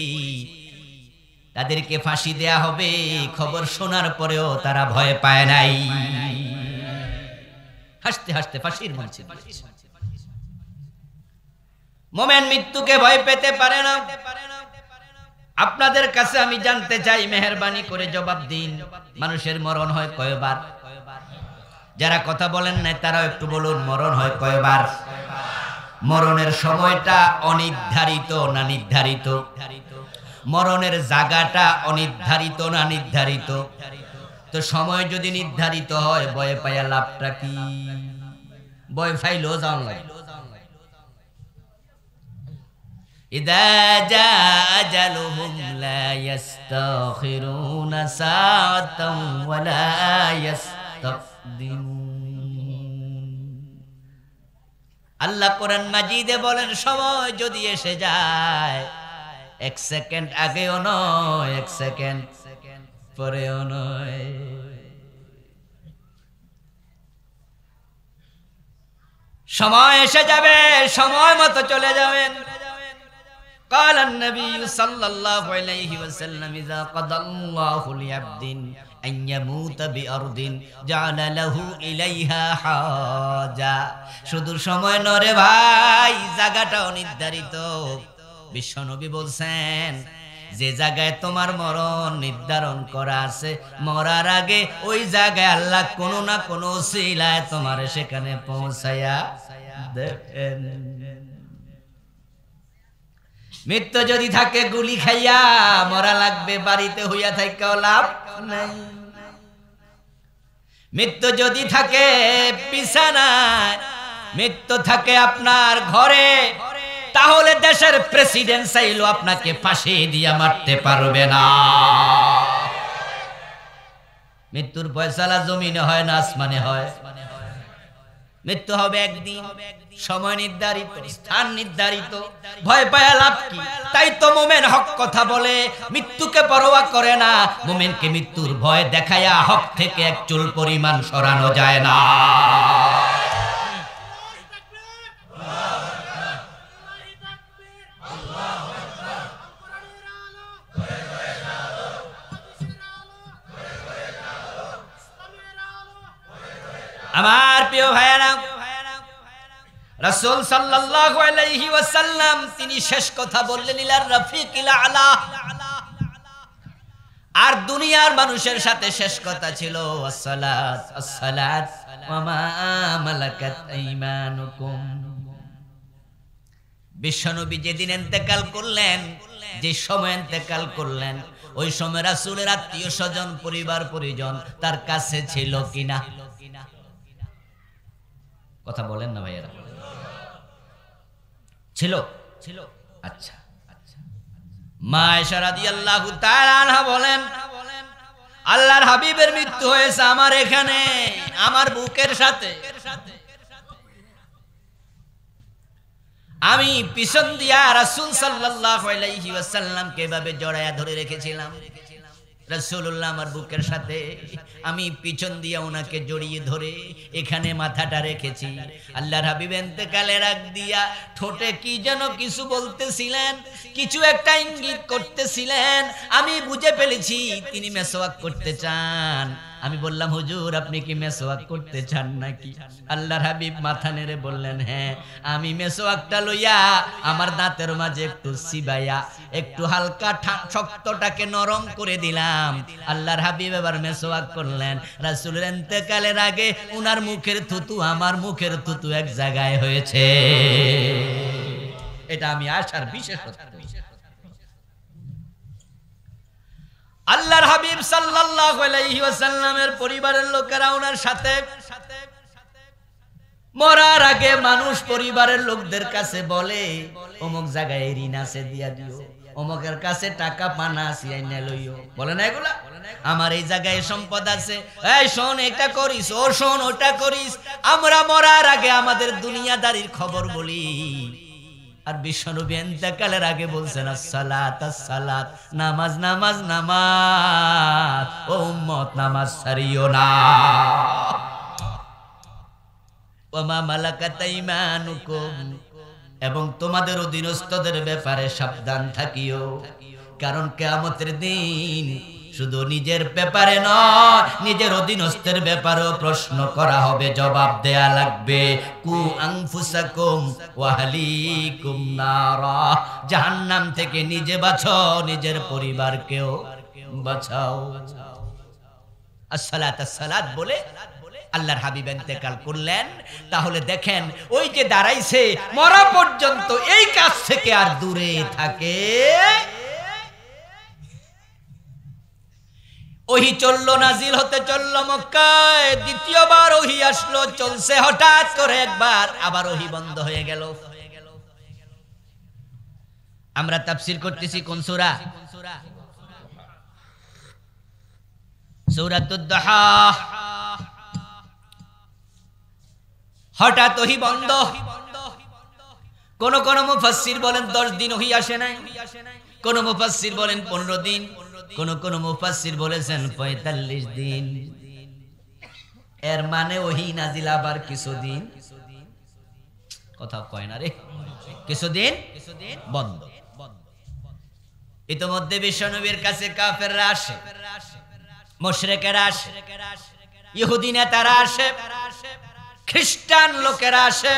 তাদেরকে ফাঁসি দেয়া হবে, খবর শোনার পরেও তারা ভয় পায় নাই, হাসতে হাসতে ফাঁসির মঞ্চে। মোমেন মৃত্যুকে ভয় পেতে পারে না। আপনাদের কাছে আমি জানতে চাই, মেহেরবানি করে জবাব দিন, মানুষের মরণ হয় কয়বার? যারা কথা বলেন না তারাও একটু বলুন, মরণ হয় কয়বার? মরণের সময়টা অনির্ধারিত না নির্ধারিত? মরণের জায়গাটা অনির্ধারিত না নির্ধারিত? তো সময় যদি নির্ধারিত হয়, ভয় পাইয়া লাভটা কি? ভয় পাইলেও যাওয়া লাগে। ইদা জা আজালুহুম লা ইস্তাখিরুনা সাআতান ওয়া লা ইস্তাকদিমুন। আল্লাহ কোরআন মাজিদে বলেন, সময় যদি এসে যায়, এক সেকেন্ড আগেও নয়, এক সেকেন্ড পরেও নয়। সময় এসে যাবে, সময় মতো চলে যাবেন। قال النبي صلى الله عليه وسلم إذا قضى الله لعبد أن يموت بأرض جعل له إليها حاجة। শুধু সময় নরে ভাই, জায়গাটা অনির্ধারিত। বিশ্বনবী বলছেন, যে জায়গায় তোমার মরণ নির্ধারণ করা আছে, মরার আগে ওই জায়গায় আল্লাহ কোনো না কোনো ওসিলায় তোমার সেখানে পৌঁছায়া দেন। মৃত্যু যদি থাকে গুলি খাইয়া মরা লাগবে, বাড়িতে হইয়া থাইকাও লাভ নাই। মৃত্যু যদি থাকে বিছানায়, মৃত্যু থাকে আপনার ঘরে, তাহলে দেশের প্রেসিডেন্ট চাইলো আপনাকে ফাঁসি দিয়া মারতে পারবে না। মৃত্যুর ফয়সালা জমিনে হয় না আসমানে হয়? মৃত্যু হবে একদিন, সময় নির্ধারিত, স্থান নির্ধারিত, ভয় পায় লাভ কি? তাই তো মুমিন হক কথা বলে, মৃত্যুকে পরোয়া করে না। মুমিনকে মৃত্যুর ভয় দেখায়া হক থেকে এক চুল পরিমাণ সরানো যায় না। আমার প্রিয় ভাইয়েরা, রাসূল সাল্লাল্লাহু আলাইহি ওয়াসাল্লাম তিনি শেষ কথা বললেন, ইলার রাফিকিল আলা। আর দুনিয়ার মানুষের সাথে শেষ কথা ছিল আসসালাত আসসালাত ওয়া মা মালাকাত আইমানুকুম। বিশ্বনবী যেদিন ইন্তেকাল করলেন, যে সময় ইন্তেকাল করলেন, ওই সময় রাসূলের আত্মীয় স্বজন, পরিবার পরিজন তার কাছে ছিল কিনা? কথা বলেন না ভাইয়েরা, ছিল? ছিল। আচ্ছা আচ্ছা। মা আয়েশা রাদিয়াল্লাহু তাআলা আনহা বলেন, আল্লাহর হাবিবের মৃত্যু হয়েছে আমার এখানে, আমার বুকের সাথে। আমি পিছন দিয়া রাসূল সাল্লাল্লাহু আলাইহি ওয়াসাল্লামকে এভাবে জড়ায়া ধরে রেখেছিলাম। রাসূলুল্লাহ আমার বুকের সাথে, আমি পিছন দিয়া ওনাকে জড়িয়ে ধরে এখানে মাথাটা রেখেছি। আল্লাহর হাবিব ইন্তেকালের আগ দিয়া ঠোঁটে কি যেন কিছু বলতেছিলেন, কিছু একটা ইঙ্গিত করতেছিলেন। আমি বুঝে ফেলেছি তিনি মেসওয়াক করতে চান। আমি বললাম, হুজুর আপনি কি মেসওয়াক করতে চান নাকি? আল্লাহর হাবিব মাথা নেড়ে বললেন, হ্যাঁ, আমি মেসওয়াকটা লইয়া আমার দাঁতের মাঝে একটু চিবাইয়া একটু হালকা শক্তটাকে নরম করে দিলাম। আল্লাহর হাবিব এবার মেসওয়াক করলেন। রাসূলের ইন্তেকালের আগে উনার মুখের থুতু আমার মুখের থুতু এক জায়গায় হয়েছে। এটা আমি আশার বিশেষত্ব। আল্লাহর হাবিব সাল্লাল্লাহু আলাইহি ওয়াসাল্লামের পরিবারের লোকেরা ওনার সাথে মরার আগে মানুষ পরিবারের লোকদের কাছে বলে, অমুক জায়গায় ঋণ আছে দিয়া দিও, অমুকের কাছে টাকা পানা আছে আইনা লইও, বলে না এগুলা? আমার এই জায়গায় সম্পদ আছে, এই শোন এটা করিস, ও শোন ওটা করিস। আমরা মরার আগে আমাদের দুনিয়াদারির খবর বলি, আর বিশ্বনবী ইন্তেকালের আগে বলছেন আসসালাত আসসালাত, নামাজ নামাজ নামাজ, ও উম্মত নামাজ ছাড়িও না। ওমা মালাকাত আইমানুকুম, এবং তোমাদের অধীনস্থদের ব্যাপারে সাবধান থাকিও, কারণ কিয়ামতের দিন শুধু নিজের ব্যাপারে নয়, নিজের অধীনস্থের ব্যাপারেও প্রশ্ন করা হবে, জবাব দেয়া লাগবে। কু আনফুসাকুম ওয়া আহলিকুম নারা, জাহান্নাম থেকে নিজে বাঁচাও, নিজের পরিবারকেও বাঁচাও। আসসালাত আসসালাত বলে আল্লাহর হাবিব ইন্তেকাল করলেন। তাহলে দেখেন, ওই যে দাঁড়াইছে মরা পর্যন্ত এই কাজ থেকে আর দূরে থাকে। ওহি চললো, নাজিল হতে চললো মক্কায়, দ্বিতীয়বার ওহি আসলো, চলছে হঠাৎ করে একবার, আবার ওহি বন্ধ হয়ে গেল। আমরা তাফসীর করতেছি কোন সূরা? সূরাতুদ দুহা। হঠাৎ ওহি বন্ধ। কোন কোন মুফাসসির বলেন 10 দিন ওহি আসে নাই, কোন মুফাসসির বলেন 15 দিন, কোন কোন মুফাসসির বলেছেন 45 দিন। এর মানে ওহি নাজিল আবার কিছুদিন, কথা কয় না রে, কিছুদিন বন্ধ। ইতোমধ্যে বিশ্বনবীর কাছে কাফেররা আসে, মুশরিকেরা আসে, ইহুদি নেতারা আসে, খ্রিস্টান লোকেরা আসে,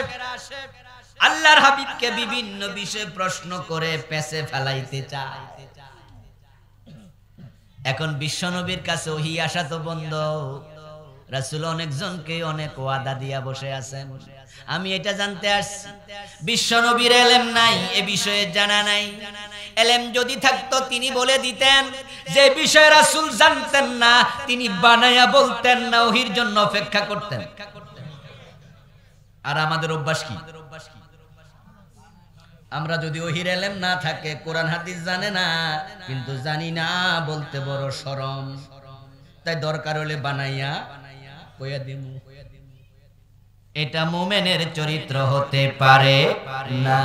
আল্লাহর হাবিবকে বিভিন্ন বিষয়ে প্রশ্ন করে পেছে ফেলাইতে চায়। এখন বিশ্বনবীর কাছে ওহী আসা তো বন্ধ, রাসূল অনেকজনকে অনেক ওয়াদা দিয়া বসে আছেন। আমি এটা জানতে আসছি, বিশ্বনবীর ইলম নাই, এ বিষয়ে জানা নাই। ইলম যদি থাকতো তিনি বলে দিতেন, যে বিষয়ে রাসূল জানতেন না তিনি বানায়া বলতেন না, ওহীর জন্য অপেক্ষা করতেন। আর আমাদের অভ্যাস কি? আমরা যদি ওহীর ইলম না থাকে, কোরআন হাদিস জানে না, কিন্তু জানি না বলতে বড় শরম, তাই দরকার হলে বানাইয়া কইয়া দিমু। এটা মুমিনের চরিত্র হতে পারে না।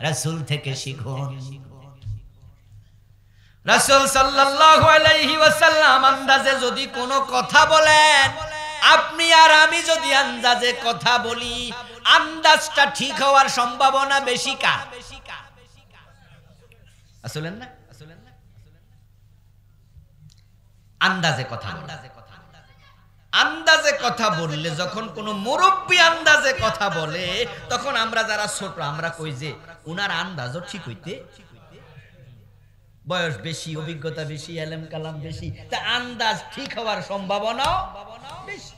রাসূল থেকে শিখুন। রাসূল সাল্লাল্লাহু আলাইহি ওয়াসাল্লাম আন্দাজে যদি কোনো কথা বলেন, আপনি আর আমি যদি আন্দাজে কথা বলি, আন্দাজটা ঠিক হওয়ার সম্ভাবনা বেশি কার? আসলেন না? আন্দাজে কথা, আন্দাজে কথা বললে, যখন কোন মুরব্বী আন্দাজে কথা বলে, তখন আমরা যারা ছোট আমরা কই যে উনার আন্দাজও ঠিক হইতে, বয়স বেশি, অভিজ্ঞতা বেশি, ইলম কালাম বেশি, তা আন্দাজ ঠিক হওয়ার সম্ভাবনা বেশি।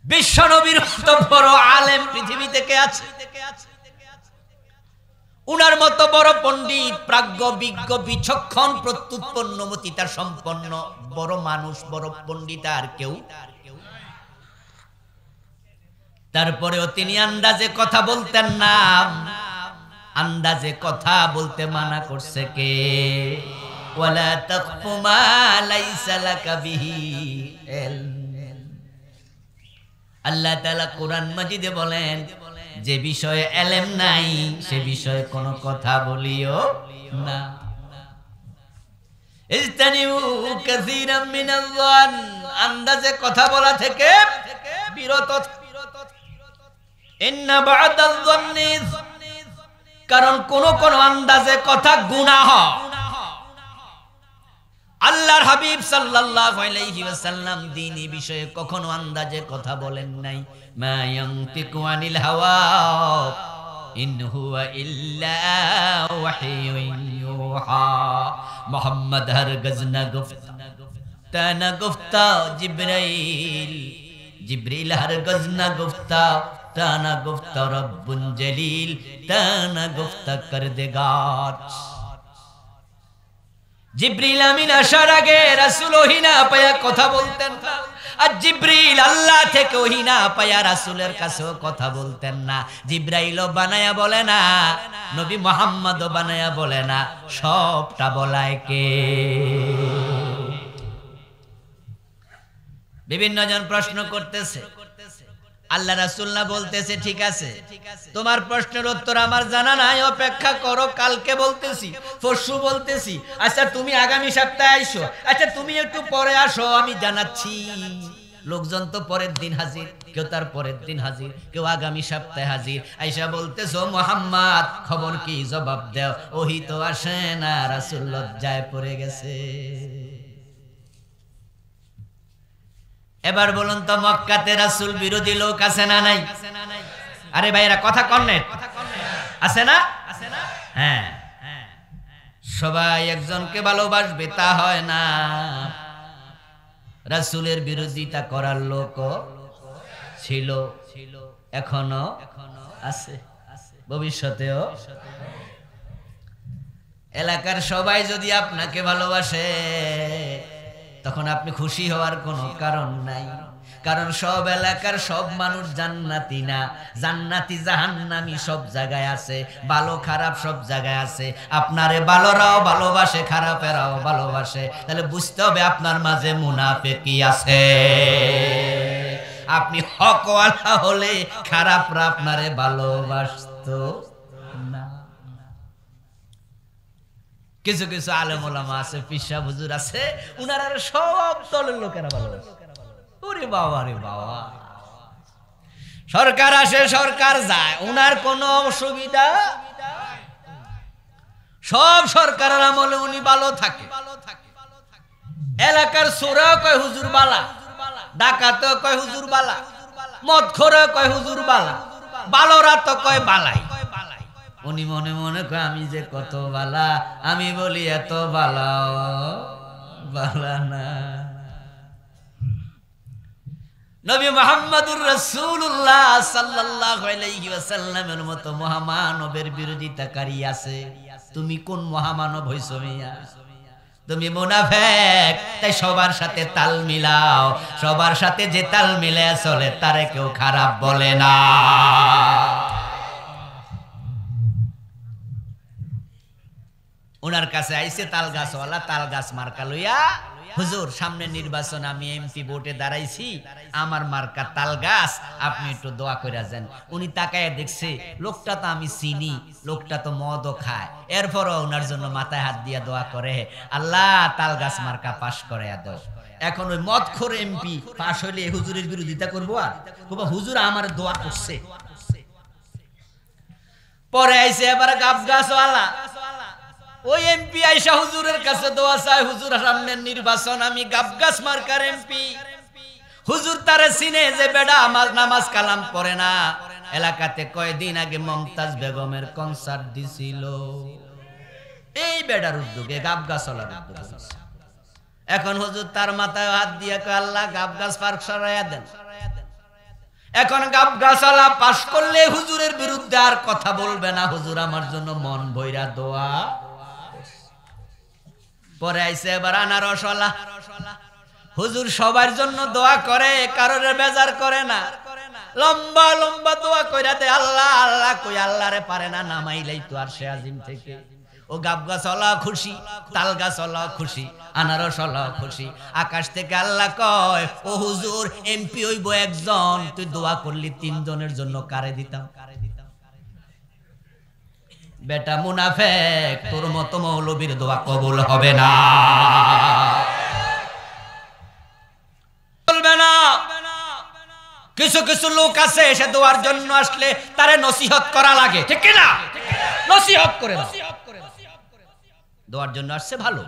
বিশ্বনবীর মতো বড় আলেম পৃথিবী থেকে আছে, উনার মতো বড় পণ্ডিত, প্রাজ্ঞ, বিজ্ঞ, বিচক্ষণ, প্রত্যুৎপন্নমতিতা সম্পন্ন বড় মানুষ, বড় পণ্ডিত আর কেউ। তারপরেও তিনি আন্দাজে কথা বলতেন না। আন্দাজে কথা বলতে মানা করছে কে? ওয়ালা তাকফু মা লাইসা লাকা বিহি ইলম। আল্লাহ তাআলা কোরআন মাজিদে বলেন, যে বিষয়ে ইলম নাই সে বিষয়ে কোনো কথা বলিও না। ইজতানিবু কাসীরাম মিনাল যান, আন্দাজে কথা বলা থেকে বিরত। ইন্না বা'দাল যান্নি, কারণ কোন কোন আন্দাজে কথা গুনাহ। আল্লাহর হাবিব সাল্লাল্লাহু আলাইহি ওয়াসাল্লাম দ্বীনি বিষয়ে কখনো আন্দাজে কথা বলেন নাই। মা ইয়ানতিকু আনিল হাওয়া ইন হুয়া ইল্লা ওয়াহিয়ুন ইউহা। মুহাম্মদ হরগজ না গুফতা না গুফতা জিবরাইল, জিবরিল হরগজ না গুফতা না গুফতা রব্বুন জলিল, না গুফতা কর দেগার। জিবরিল আমিন আসার আগে রাসূল ওহী না পায়া কথা বলতেন না। আর জিবরিল আল্লাহ থেকে ওহী না পায়া রাসূলের কাছেও কথা বলতেন না, জিবরাইলও বানায়া বলে না, নবী মুহাম্মদও বানায়া বলে না, সবটা বলায় কে? বিভিন্ন জন প্রশ্ন করতেছে, আল্লাহ রাসূল না বলতেছে, ঠিক আছে তোমার প্রশ্নের উত্তর আমার জানা নাই, অপেক্ষা করো, কালকে বলতেছি, পরশু বলতেছি, আচ্ছা তুমি আগামী সপ্তাহে আইসো, আচ্ছা তুমি একটু পরে আসো, আমি জানাচ্ছি। লোকজন তো পরের দিন হাজির, কেউ তার পরের দিন হাজির, কেউ আগামী সপ্তাহে হাজির। আয়েশা বলতেছো মুহাম্মদ খবর কি, জবাব দাও, ওহী তো আসে না। রাসূল লজ্জায় পড়ে গেছে। এবার বলুন তো মক্কাতে রাসূল বিরোধী লোক আছে না নাই? আরে ভাইরা কথা কন না, আছে না? হ্যাঁ, সবাই একজনকে ভালোবাসবে তা হয় না। রাসূলের বিরোধিতা করার লোক ছিল, এখনো আছে, ভবিষ্যতেও। এলাকার সবাই যদি আপনাকে ভালোবাসে তখন আপনি খুশি হওয়ার কোনো কারণ নাই, কারণ সব এলাকার সব মানুষ জান্নাতি না, জান্নাতি জাহান্নামী সব জায়গায় আছে, ভালো খারাপ সব জায়গায় আছে। আপনারে ভালোরাও ভালোবাসে, খারাপেরাও ভালোবাসে, তাহলে বুঝতে হবে আপনার মাঝে মুনাফিকি আছে। আপনি হকওয়ালা হলে খারাপরা আপনারে ভালোবাসতো না। কিছু কিছু আলেম ওলামা আছে, পিসা হুজুর আছে, উনারা সব দলের লোকেরা ভালোবাসে। ওরে বাবা রে বাবা, সরকার আসে সরকার যায়, উনার কোনো অসুবিধা, সব সরকারের আমলে উনি ভালো থাকে। এলাকার চোরাও কয় হুজুর বালা, ডাকাতেও কয় হুজুর বালা, মদখোরও কয় হুজুর বালা, বালোরা তো কয় বালাই। উনি মনে মনে কয় আমি যে কত বালা, আমি বলি এত বালা বালা না। নবী মুহাম্মদুর রাসূলুল্লাহ সাল্লাল্লাহু আলাইহি ওয়াসাল্লামের মতো মহামানবের বিরোধিতাকারী আছে, তুমি কোন মহামানব হইছো মিয়া? তুমি মুনাফিক, তাই সবার সাথে তাল মিলাও, সবার সাথে যে তাল মিলে চলে তারে কেউ খারাপ বলে না। ওনার কাছে আইছে তাল গাছওয়ালা, তাল গাছ মার্কা লইয়া, হুজুর সামনে নির্বাচন, আমি এমপি ভোটে দাঁড়াইছি, আমার মার্কা তাল গাছ, আপনি একটু দোয়া করে যান। উনি তাকায় দেখছে লোকটা তো আমি চিনি, লোকটা তো মদও খায়, এরপরও ওনার জন্য মাথায় হাত দিয়া দোয়া করে, আল্লাহ তাল গাছ মার্কা পাশ করে দাও। এখন ওই মদখোর এমপি পাশ হইলে হুজুরের বিরোধিতা করবো, আর হুজুর আমার দোয়া করছে। পরে আইছে এবার গাব গাছওয়ালা, ওই এমপি আইসা হুজুরের কাছে দোয়া চায়, হুজুর সামনের নির্বাচন, আমি গাবগাছ মার্কার এমপি। হুজুর তারে চিনে যে বেডা আমার নামাজ কালাম পড়ে না, এলাকাতে কয়েকদিন আগে মমতাজ বেগমের কনসার্ট দিছিল, এই বেডার উদ্যোগে, গাবগাছওয়ালার উদ্যোগে। এখন হুজুর তার মাথায় হাত দিয়ে কয়, আল্লাহ গাবগাছ পার্ক সরাইয়া দেন। এখন গাবগাছওয়ালা পাশ করলে হুজুরের বিরুদ্ধে আর কথা বলবে না, হুজুর আমার জন্য মন ভইরা দোয়া। পরে আইছে এবার আনারসওয়ালা, হুজুর সবার জন্য দোয়া করে, কারোর বেজার করে না, লম্বা লম্বা দোয়া কইরা দে, আল্লাহ আল্লাহ কই আল্লাহ রে পারে না নামাইলেই তো আর সে আজিম থেকে। ও গাবগাছওয়ালা খুশি, তাল গাছওয়ালা খুশি, আনারসওয়ালা খুশি। আকাশ থেকে আল্লাহ কয়, ও হুজুর এমপি হইব একজন, তুই দোয়া করলি 3 জনের জন্য, কারে দিতাম? বেটা মুনাফিক, তোর মতো মৌলবীর দোয়া কবুল হবে না, বলবে না। কিছু কিছু লোক আছে সে দোয়ার জন্য আসলে তারে নসিহত করা লাগে, ঠিক কি না? নসিহত করে দাও, দোয়ার জন্য আসছে, ভালো,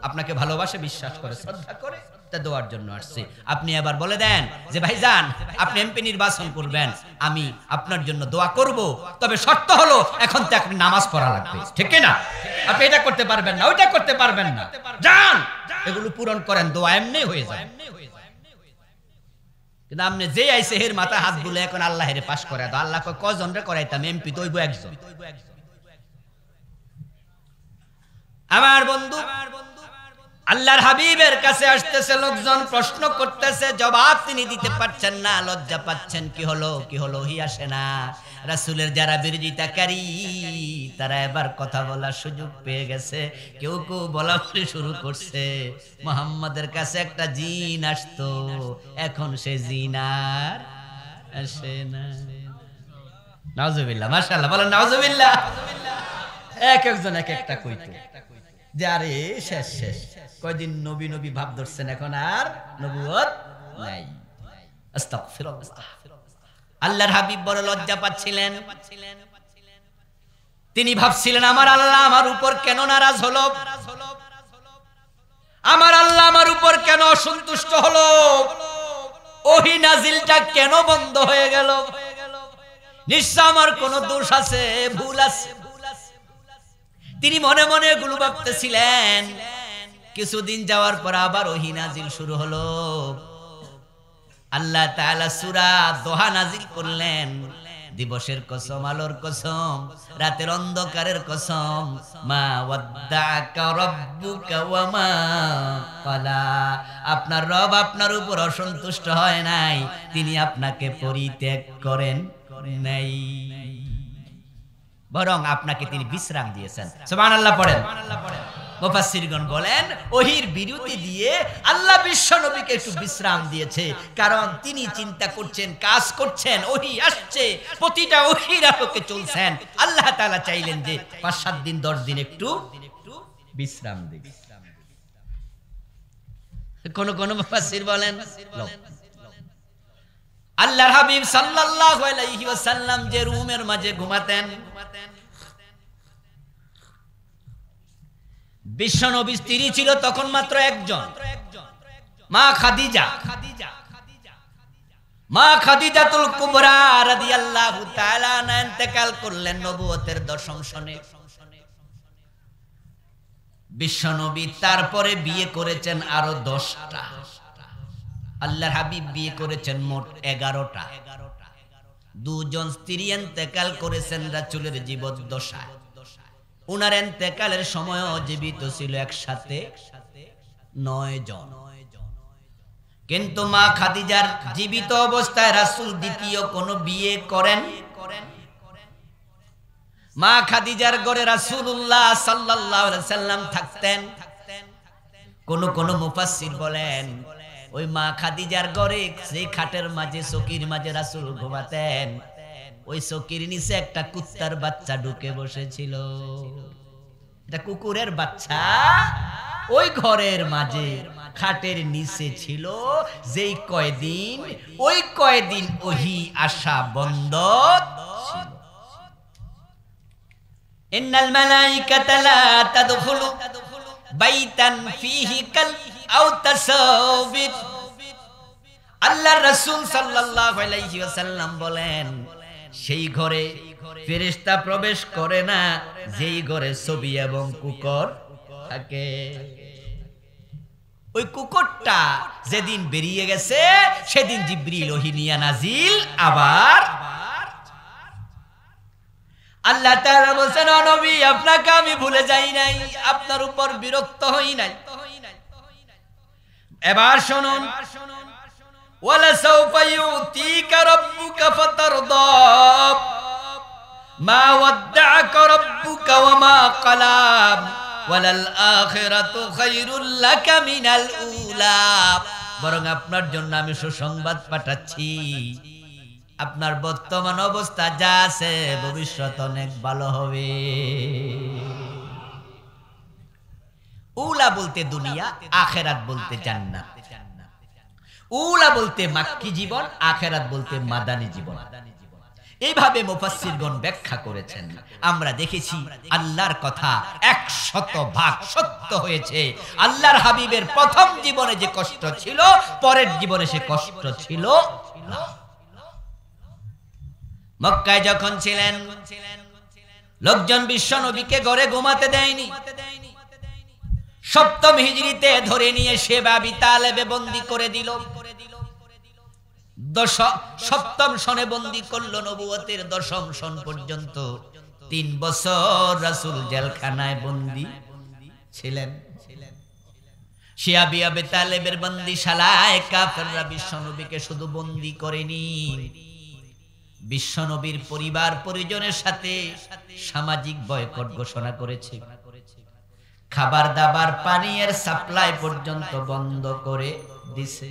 আপনাকে ভালোবাসে, বিশ্বাস করে, শ্রদ্ধা করে, তা দোয়ার জন্য আসছে। আপনি এবার বলে দেন যে ভাইজান আপনি এমপি নির্বাচন করবেন, আমি আপনার জন্য দোয়া করব, তবে শর্ত হলো এখন তো আপনি নামাজ পড়া লাগবে, ঠিক কি না? আপনি এটা করতে পারবেন না, ওইটা করতে পারবেন না, যান এগুলো পূরণ করেন, দোয়া এমনি হয়ে যায়। কিন্তু আপনি যে আইছে এর মাথা হাত বুলে এখন আল্লাহ এর পাশ করে দাও। আল্লাহ কয় কজন রে করাইতাম, এমপি তো হইব একজন। আমার বন্ধু আল্লাহর হাবিবের কাছে আসতেছে লোকজন, প্রশ্ন করতেছে, জবাব তিনি দিতে পারছেন না, লজ্জা পাচ্ছেন। কি হলো কি হলো, ওহী আসে না। রাসূলের যারা বিরোধিতাকারী তারা এবার কথা বলার সুযোগ পেয়ে গেছে। কেউ কেউ বলা বলি শুরু করছে, মুহাম্মাদের কাছে একটা জিন আসতো, এখন সে জিন আর আসে না। নাউজুবিল্লাহ, মাশাআল্লাহ, বলেন নাউজুবিল্লাহ। এক একজন এক একটা কইতো যে আরে শেষ শেষ, কয়দিন নবী নবী ভাব ধরছেন, এখন আর নবুয়ত নাই। আস্তাগফিরুল্লাহ। আল্লাহর হাবিব বড় লজ্জা পাচ্ছিলেন। তিনি ভাবছিলেন, আমার আল্লাহ আমার উপর কেন নারাজ হলো, আমার আল্লাহ আমার উপর কেন অসন্তুষ্ট হলো, ওহী নাজিলটা কেন বন্ধ হয়ে গেল, নিশ্চয় আমার কোনো দোষ আছে, ভুল আছে। তিনি মনে মনে এগুলো ভাবতেছিলেন। কিছুদিন যাওয়ার পর আবার ওহী নাজিল শুরু হলো। আল্লাহ তাআলা সূরা দোহা নাজিল করলেন। দিবসের কসম, আলোর কসম, রাতের অন্ধকারের কসম, মা ওয়াদ্দাকা রাব্বুকা ওয়া মা ক্বালা। আপনার রব আপনার উপর অসন্তুষ্ট হয় নাই, তিনি আপনাকে পরিত্যাগ করেন নাই, বরং আপনাকে তিনি বিশ্রাম দিয়েছেন। সুবহানাল্লাহ পড়েন। মুফাসসিরগণ বলেন, ওহীর বিরতি দিয়ে আল্লাহ বিশ্ব নবীকে একটু বিশ্রাম দিয়েছে, কারণ তিনি চিন্তা করছেন, কাজ করছেন, ওহী আসছে, প্রতিটা ওহীর আলোকে চলছেন। আল্লাহ তাআলা চাইলেন যে ৫-৭ দিন ১০ দিন একটু বিশ্রাম দিই। কোন কোন মুফাসসির বলেন, আল্লাহর হাবিব সাল্লাল্লাহু আলাইহি ওয়াসাল্লাম যে রুমের মাঝে ঘুমাতেন, বিশ্ব নবীর স্ত্রী ছিল তখন মাত্র একজন, মা খাদিজা। মা খাদিজাতুল কুবরা রাদিয়াল্লাহু তাআলা আনহা ইন্তেকাল করলেন নবুয়তের ১০ম সনে। বিশ্ব নবী তারপরে বিয়ে করেছেন আরো ১০টা। আল্লাহর হাবিব বিয়ে করেছেন মোট ১১টা। ২ স্ত্রী ইন্তেকাল করেছেন রাসূলের জীবদ্দশায়। উনার ইন্তেকালের সময়ও জীবিত ছিল একসাথে ৯ জন। কিন্তু মা খাদিজার জীবিত অবস্থায় রাসূল দ্বিতীয় কোনো বিয়ে করেন। মা খাদিজার ঘরে রাসূলুল্লাহ সাল্লাল্লাহু আলাইহি সাল্লাম থাকতেন। কোন মুফাসসির বলেন, ওই মা খাদিজার ঘরে সেই খাটের মাঝে, চকির মাঝে রাসূল ঘুমাতেন, ওই চকির নিচে একটা কুত্তার বাচ্চা ঢুকে বসেছিল। এটা কুকুরের বাচ্চা ওই ঘরের মাঝে খাটের নিচে ছিল। যেই কয়দিন, ওই কয়দিন ওহী আসা বন্ধ ছিল। ইন্নাল মালাইকাতা লা তাদখুলু বাইতান ফীহি কাল আও তাসাবিত। আল্লাহর রাসূল সাল্লাল্লাহু আলাইহি ওয়াসাল্লাম বলেন, সেই ঘরে ফেরেশতা প্রবেশ করে না যেই ঘরে ছবি এবং কুকুর থাকে। ওই কুকুরটা যেদিন বেরিয়ে গেছে, সেদিন জিবরিল ওহী নিয়ে নাজিল। আবার আল্লাহ তাআলা বলেন, ও নবী, আপনাকে আমি ভুলে যাই নাই, আপনার উপর বিরক্ত হই নাই। এবার শুনুন, ওয়ালা সাউফা ইউতিকা রাব্বুকা ফাতারদা মা ওয়াদ্দাআকা রাব্বুকা ওয়া মা ক্বালা ওয়ালাল আখিরাতু খায়রুল লাকা মিনাল উলা। বরং আপনার জন্য আমি সুসংবাদ পাঠাচ্ছি, আপনার বর্তমান অবস্থা যা আছে ভবিষ্যৎ অনেক ভালো হবে। উলা বলতে দুনিয়া, আখিরাত বলতে জান্নাত। উলা বলতে মাক্কি জীবন, আখিরাত বলতে মাদানী জীবন। এইভাবে মুফাসসিরগণ ব্যাখ্যা করেছেন। আমরা দেখেছি আল্লাহর কথা ১০০% সত্য হয়েছে। আল্লাহর হাবিবের প্রথম জীবনে যে কষ্ট ছিল, পরের জীবনে সে কষ্ট ছিল না। মক্কায় যখন ছিলেন, লোকজন বিশ্ব নবীকে ঘরে ঘুমাতে দেয়নি। ৭ম হিজরিতে ধরে নিয়ে শেবা আবি তালেবে বন্দী করে দিল। ৭ম সনে বন্দী করলো। নবুয়তের ১০ম সন পর্যন্ত ৩ বছর রাসূল জেলখানায় বন্দী ছিলেন। শিয়া আবি তালেবের বন্দিশালায় কাফেররা বিশ্বনবীকে শুধু বন্দী করেনি, বিশ্বনবীর পরিবার পরিজনের সাথে সামাজিক বয়কট ঘোষণা করেছে। খাবার দাবার পানীয়ের সাপ্লাই পর্যন্ত বন্ধ করে দিছে।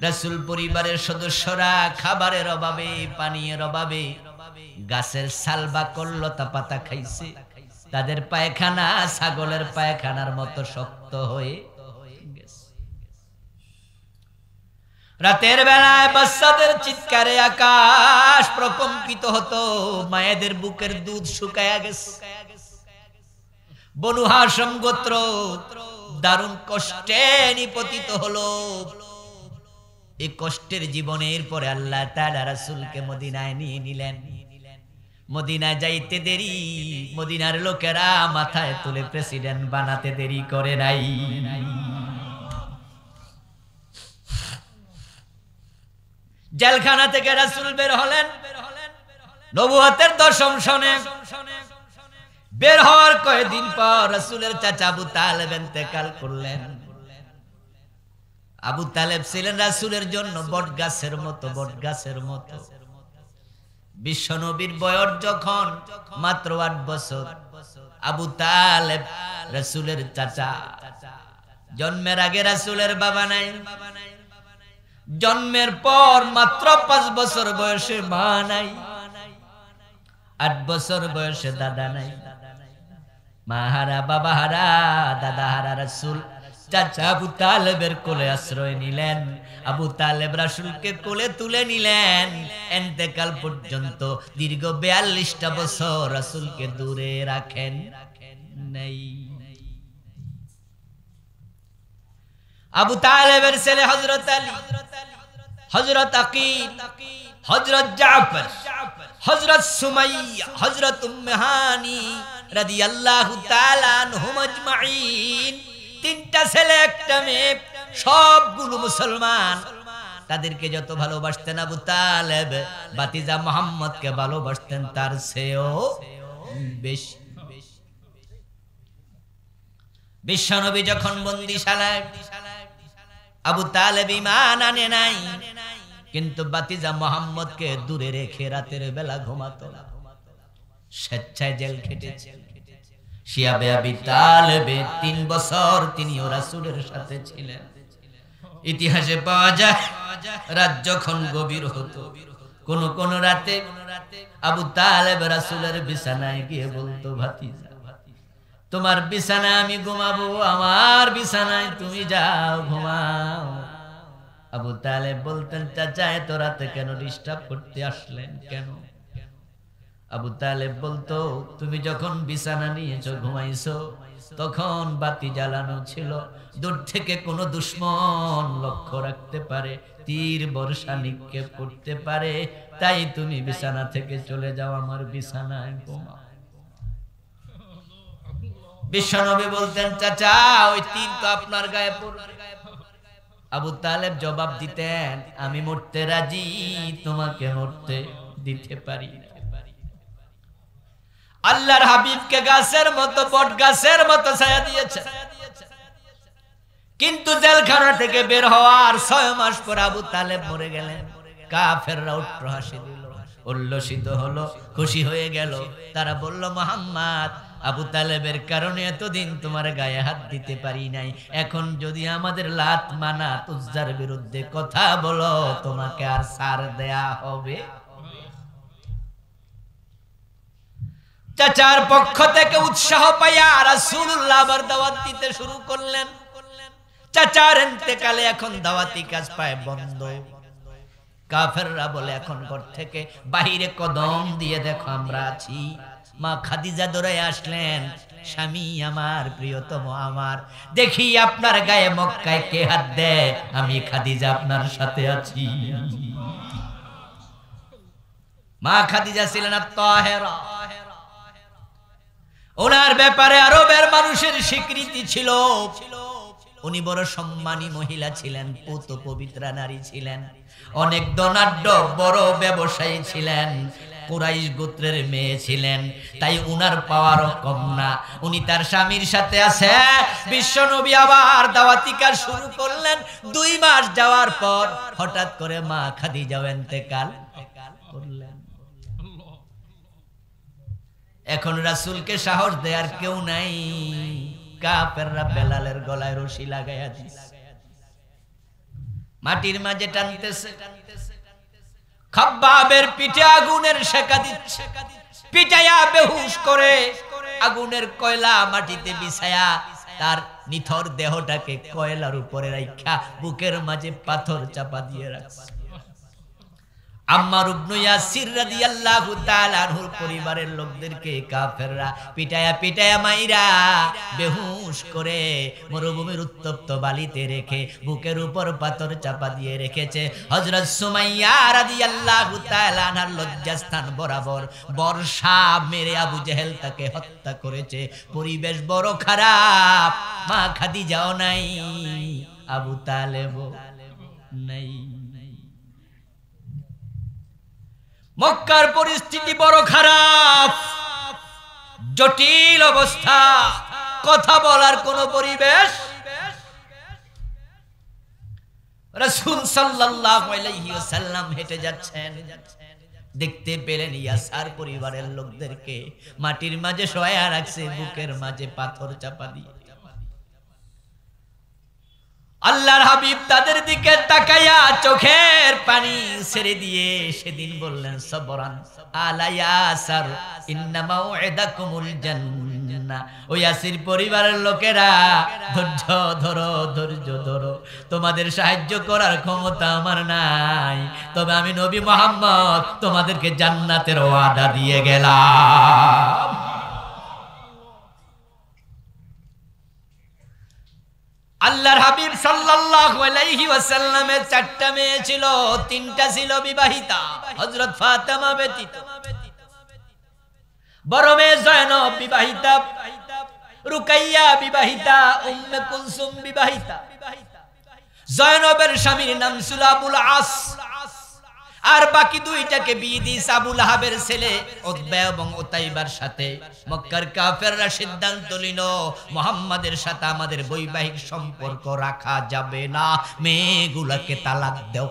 রাসূল পরিবারের সদস্যরা খাবারের অভাবে, পানীয়ের অভাবে গাছের ছাল বা কল্লতা পাতা খাইছে। তাদের পায়খানা ছাগলের পায়খানার মতো শক্ত হয়ে গেছে। রাতের বেলায় বাচ্চাদের চিৎকারে আকাশ প্রকম্পিত হতো, মায়েদের বুকের দুধ শুকায়া গেছে। বনু হাশম গোত্র দারুণ কষ্টে নিপতিত হলো। এই কষ্টের জীবনের পরে আল্লাহ তাআলা রাসূলকে মদিনায় নিয়ে নিলেন। মদিনায় যাইতে দেরি, মদিনার লোকেরা মাথায় তুলে প্রেসিডেন্ট বানাতে দেরি করে নাই। জেলখানা থেকে রাসূল বের হলেন নবুয়তের 10ম সনে। বের হওয়ার কয়েকদিন পর রাসূলের চাচা আবু তালেব ইন্তেকাল করলেন। আবু তালেব ছিলেন রাসূলের জন্য বটগাছের মতো, বটগাছের মতো। বিশ্বনবীর বয়স যখন মাত্র 8 বছর, আবু তালেব রাসূলের চাচা। জন্মের আগে রাসূলের বাবা নাই, জন্মের পর মাত্র 5 বছর বয়সে মা নাই, 8 বছর বয়সে দাদা নাই। মা হারা, বাবা হারা, দাদা হারা রাসূল চাচা আবু তালেবের কোলে আশ্রয় নিলেন। আবু তালেব রাসূলকে কোলে তুলে নিলেন। ইন্তেকাল পর্যন্ত দীর্ঘ 42টা বছর রাসূলকে দূরে রাখেন নাই। আবু তালেবের ছেলে হযরত আলী, হযরত আকিল, হযরত জাফর, হযরত সুমাইয়া, হযরত উম্মে হানি রাদিয়াল্লাহু তাআলা আনহুম আজমাইন। 3টা ছেলে একটা মেয়ে, সবগুলো মুসলমান। তাদেরকে যত ভালোবাসতেন আবু তালেব, ভাতিজা মুহাম্মদকে ভালোবাসতেন তার চেয়েও বেশি। বিশ্বনবী যখন বন্দিশালায়, আবু তালেব ঈমান আনে নাই, কিন্তু ভাতিজা মুহাম্মদকে দূরে রেখে রাতের বেলা ঘুমাতো না, স্বেচ্ছায় জেল খেটেছে। শিয়া আবি তালেব 3 বছর তিনিও রাসূলের সাথে ছিলেন। ইতিহাসে পাওয়া যায় রাত যখন গভীর হতো, কোন কোন রাতে আবু তালেব রাসূলের বিছানায় গিয়ে বলতো, ভাতিজা তোমার বিছানায় আমি ঘুমাবো, আমার বিছানায় তুমি যাও ঘুমাও। আবু তালেব বলতেন, চাচা এত রাতে কেন ডিস্টার্ব করতে আসলেন কেন? আবু তালেব বলতো, তুমি যখন বিছানা নিয়েছো ঘুমাইছো তখন বাতি জ্বালানো ছিল, দূর থেকে কোনো দুশমন লক্ষ্য রাখতে পারে, তীর বর্ষা নিক্ষেপ করতে পারে, তাই তুমি বিছানা থেকে চলে যাও, আমার বিছানায় ঘুমাও। বিশ্বনবী বলতেন, চাচা ওই তীর তো আপনার গায়ে পড়বে। আবু তালেব জবাব দিতেন, আমি মরতে রাজি, তোমাকে মরতে দিতে পারি না। আল্লাহর হাবিবকে গাছের মতো, বট গাছের মতো ছায়া দিয়েছে, কিন্তু জেলখানা থেকে বের হওয়ার 6 মাস পর আবু তালেব মরে গেলেন। কাফেররা উট্টহাসি দিল, উল্লসিত হলো, খুশি হয়ে গেল। তারা বলল, মুহাম্মদ, আবু তালেবের কারণে এতদিন তোমার গায়ে হাত দিতে পারি নাই, এখন যদি আমাদের লাত মানাত উজ্জার বিরুদ্ধে কথা বলো, তোমাকে আর ছাড় দেয়া হবে। চাচার পক্ষ থেকে উৎসাহ পাইয়া রাসূলুল্লাহ আবার দাওয়াত দিতে শুরু করলেন। চাচার ইন্তেকালে এখন দাওয়াতি কাজ পায় বন্ধ। কাফেররা বলে, এখন ঘর থেকে বাহিরে কদম দিয়ে দেখো আমরা আছি। মা খাদিজা দৌড়ে আসলেন, স্বামী আমার, প্রিয়তম আমার, দেখি আপনার গায়ে মক্কায় কে হাত দেয়, আমি খাদিজা আপনার সাথে আছি। মা খাদিজা ছিলেন তাহেরা, ওনার ব্যাপারে আরবের মানুষের স্বীকৃতি ছিল। উনি বড় সম্মানী মহিলা ছিলেন, পবিত্রা নারী ছিলেন, অনেক ধনাঢ্য বড় ব্যবসায়ী ছিলেন। কুরাইশ গোত্রের মেয়ে ছিলেন, তাই উনার পাওয়ারও কম না। উনি তার স্বামীর সাথে আছে। বিশ্বনবী আবার দাওয়াতি কাজ শুরু করলেন। 2 মাস যাওয়ার পর হঠাৎ করে মা খাদিজা ইন্তেকাল করলেন। এখন রাসূলকে সাহস দেয়ার কেউ নাই। কাফেররা বেলালের গলায় রশি লাগাইয়া দিছে, মাটির মাঝে টানতেছে। খাব্বাবের পিঠে আগুনের শেখা দিচ্ছে, পিটাইয়া বেহুশ করে আগুনের কয়লা মাটিতে বিছায়া তার নিথর দেহটাকে কয়লার উপরে রাখা বুকের মাঝে পাথর চাপা দিয়ে রাখছে। আম্মার ইবনে ইয়াসির রাদিয়াল্লাহু তাআলা আনহুর পরিবারের লোকদেরকে কাফেররা পিটায়া পিটায়া মাইরা বেহুশ করে মরুভূমির উত্তপ্ত বালিতে রেখে বুকের উপর পাথর চাপা দিয়ে রেখেছে। হযরত সুমাইয়া রাদিয়াল্লাহু তাআলা আনহার লজ্জাস্থান বরাবর বর্ষা মেরে আবু জেহেল তাকে হত্যা করেছে। পরিবেশ বড় খারাপ। মা খাদিজাও নাই, আবু তালেবও নাই। মক্কার পরিস্থিতি বড় খারাপ, জটিল অবস্থা, কথা বলার কোন পরিবেশ। রাসূল সাল্লাল্লাহু আলাইহি ওয়াসাল্লাম হেঁটে যাচ্ছেন, দেখতে পেলেন ইয়াসার পরিবারের লোকদেরকে মাটির মাঝে শোয়া রাখছে, বুকের মাঝে পাথর চাপা দিয়ে। আল্লাহর হাবিব তাদের দিকে তাকায়া চোখের পানি ছেড়ে দিয়ে সেদিন বললেন, সবরান আলা ইয়াসার ইন্না মাউইদাকুমুল জান্নাহ। ও ইয়াসির পরিবারের লোকেরা, ধৈর্য ধরো, ধৈর্য ধরো। তোমাদের সাহায্য করার ক্ষমতা আমার নাই, তবে আমি নবী মুহাম্মদ তোমাদেরকে জান্নাতের ওয়াদা দিয়ে গেলাম। আল্লাহর হাবিব সাল্লাল্লাহু আলাইহি ওয়াসাল্লামের 4টা মেয়ে ছিল, 3টা ছিল বিবাহিতা, হযরত ফাতেমা ব্যতীত। বড় মেয়ে জয়নব বিবাহিতা, রুকাইয়া বিবাহিতা, উম্মে কুলসুম বিবাহিতা। জয়নবের স্বামীর নাম ছিল আবুল আস, আর বাকি 2টাকে বিয়ে দিয়েছে আবু লাহাবের ছেলে উতবা এবং উতাইবার সাথে। মক্কার কাফেররা সিদ্ধান্ত নিল, মুহাম্মাদের সাথে আমাদের বৈবাহিক সম্পর্ক রাখা যাবে না, মেয়েগুলোকে তালাক দাও।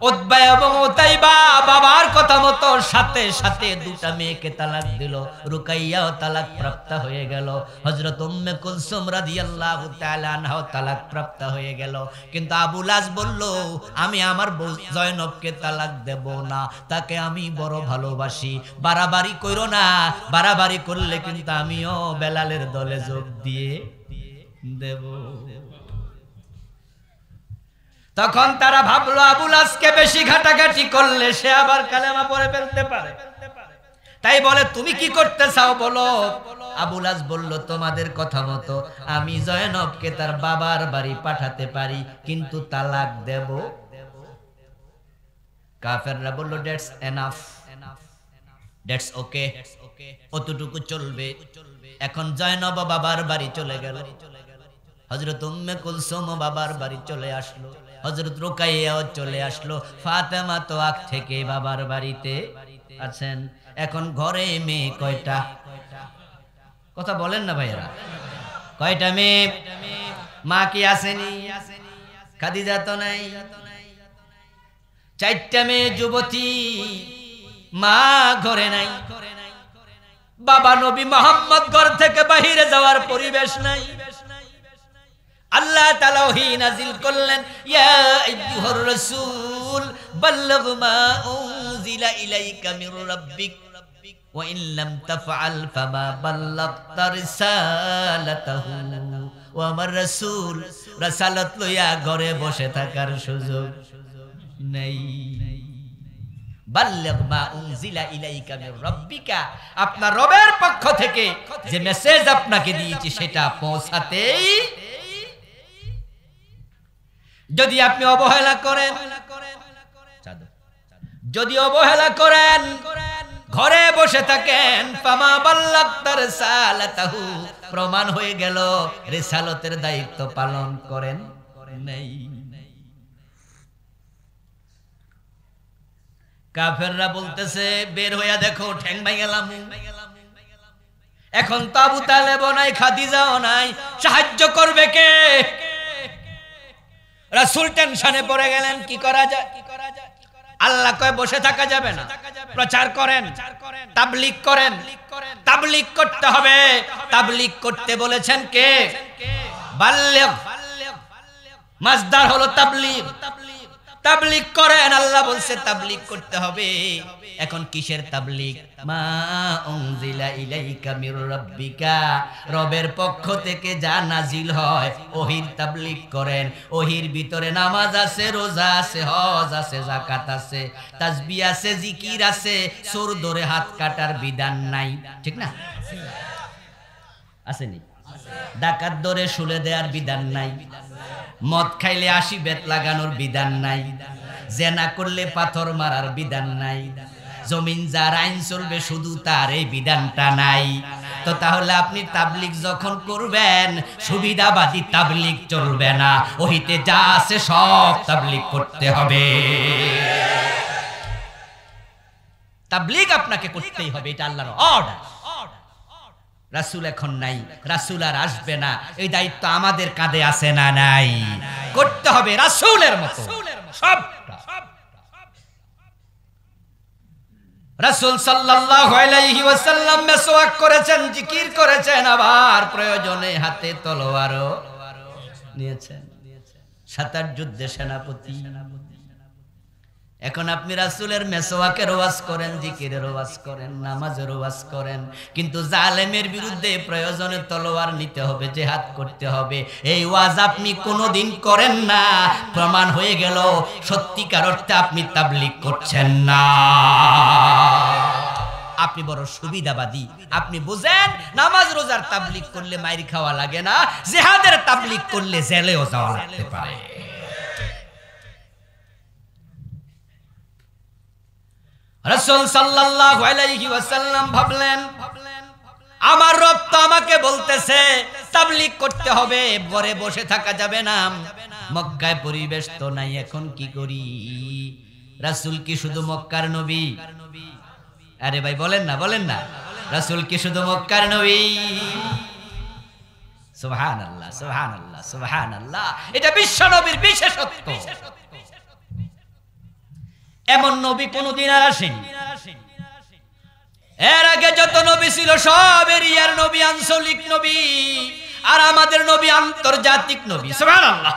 উতবা এবং উতাইবা বাবার কথা মতো সাথে সাথে 2টা মেয়েকে তালাক দিল। রুকাইয়াও তালাক প্রাপ্ত হয়ে গেল, হযরত উম্মে কুলসুম রাদিয়াল্লাহু তাআলা আনহা তালাক প্রাপ্ত হয়ে গেল। কিন্তু আবু লাস বলল, আমি আমার জয়নবকে তালাক দেব না, তাকে আমি বড় ভালোবাসি। বাড়াবাড়ি কইরো না, বাড়াবাড়ি করলে কিন্তু আমিও বেলালের দলে যোগ দিয়ে দেব। তখন তারা ভাবলো আবু লাসকে বেশি ঘাটাঘাটি করলে সে আবার কালেমা পড়ে ফেলতে পারে, তাই বলে তুমি কি করতে চাও বলো। আবু লাস বলল, তোমাদের কথা মতো আমি জয়নবকে তার বাবার বাড়ি পাঠাতে পারি, কিন্তু তালাক দেব। কাফেররা বলল, দ্যাটস এনাফ, দ্যাটস ওকে, অতটুকু চলবে। এখন জয়নব বাবার বাড়ি চলে গেল, হযরত উম্মে কুলসুম বাবার বাড়ি চলে আসলো, হযরত রুকাইয়াও চলে আসলো, ফাতেমা তো আগ থেকে বাবার বাড়িতে আছেন। এখন ঘরে মেয়ে কয়টা? কথা বলেন না ভাইরা, কয়টা মেয়ে? মা কি আসেনি? খাদিজা তো নাই। 4টা মেয়ে যুবতী, মা ঘরে নাই। বাবা নবী মুহাম্মদ ঘর থেকে বাহিরে যাওয়ার পরিবেশ নাই। আল্লাহ তাআলা ওহী নাযিল করলেন, ইয়া আইয়ুহার রাসূল বাল্লিগ মা উনজিলা ইলাইকা মির রাব্বিক ওয়া ইন লাম তাফআল ফামা বাল্লাগতা রিসালাতাহু। ও আমার রাসূল, রাসালাত লইয়া ঘরে বসে থাকার সুযোগ নাই। বাল্লিগ মা উনজিলা ইলাইকা মির রাব্বিকা, আপনার রবের পক্ষ থেকে যে মেসেজ আপনাকে দিয়েছি সেটা পৌঁছাতেই, যদি আপনি অবহেলা করেন, যদি অবহেলা করেন, ঘরে বসে থাকেন, ফামা বাল্লাগতা রিসালাতাহু, প্রমাণ হয়ে গেল রিসালতের দায়িত্ব পালন করেন নাই। কাফেররা বলতেছে বের হইয়া দেখো ঠ্যাং ভাই গেলাম। এখন তো আবু তালেবও নাই, খাদিজাও নাই, সাহায্য করবে কে? রাসূল টেনশনে পড়ে গেলেন, কি করা যায়? আল্লাহ কয় বসে থাকা যাবে না, প্রচার করেন, তাবলীগ করেন। তাবলীগ করতে হবে। তাবলীগ করতে বলেছেন কে? বাল্লিগ, মাসদার হলো তাবলীগ। তাবলীগ করেন, আল্লাহ বলছে তাবলীগ করতে হবে। এখন কিসের তাবলীগ? মা উনজিলা ইলাইকা মির রাব্বিকা, রবের পক্ষ থেকে যা নাজিল হয় ওহির তাবলীগ করেন। ওহির ভিতরে নামাজ আছে, রোজা আছে, হজ আছে, যাকাত আছে, তাসবিহ আছে, জিকির আছে। সুর ধরে হাত কাটার বিধান নাই, ঠিক না? আসেনি? ডাকাত ধরে শুলে দেওয়ার বিধান নাই। মদ খাইলে 80 বেত লাগানোর বিধান নাই। জেনা করলে পাথর মারার বিধান নাই। জমিন যার আইন চলবে শুধু তার, এই বিধানটা নাই। তো তাহলে আপনি তাবলীগ যখন করবেন, সুবিধাবাদী তাবলীগ চলবে না। ওহিতে যা আছে সব তাবলীগ করতে হবে। তাবলীগ আপনাকে করতেই হবে, এটা আল্লাহর অর্ডার। রাসূল এখন নাই, রাসূল আর আসবে না, এই দায়িত্ব আমাদের কাঁধে আছে না নাই? করতে হবে রাসূলের মতো সবটা। রাসূল সাল্লাল্লাহু আলাইহি ওয়াসাল্লাম মিসওয়াক করেছেন, জিকির করেছেন, আবার প্রয়োজনে হাতে তলোয়ারও নিয়েছেন। ৭ যুদ্ধে সেনাপতি। এখন আপনি রাসূলের মেসওয়াকের ওয়াজ করেন, জিকিরের ওয়াজ করেন, নামাজের ওয়াজ করেন, কিন্তু জালেমের বিরুদ্ধে প্রয়োজনে তলোয়ার নিতে হবে, জিহাদ করতে হবে, এই ওয়াজ আপনি কোনোদিন করেন না। প্রমাণ হয়ে গেল সত্যিকার অর্থে আপনি তাবলীগ করছেন না। আপনি বড় সুবিধাবাদী। আপনি বুঝেন নামাজ রোজার তাবলীগ করলে মাইর খাওয়া লাগে না, জিহাদের তাবলীগ করলে জেলেও যাওয়া লাগতে পারে। রাসূল সাল্লাল্লাহু আলাইহি ওয়াসাল্লাম ভাবলেন, আমার রব তো আমাকে বলতেছে তাবলীগ করতে হবে, ঘরে বসে থাকা যাবে না। মক্কায় পরিবেশ তো নাই, এখন কি করি? রাসূল কি শুধু মক্কার নবী? আরে ভাই বলেন না, বলেন না, রাসূল কি শুধু মক্কার নবী? সুবহানাল্লাহ, সুবহানাল্লাহ, সুবহানাল্লাহ। এটা বিশ্ব নবীর বিশেষত্ব। এমন নবী কোনদিন আর আসেনি। এর আগে যত নবী ছিল সব এরিয়ার নবী, আঞ্চলিক নবী, আর আমাদের নবী আন্তর্জাতিক নবী। সুবহানাল্লাহ,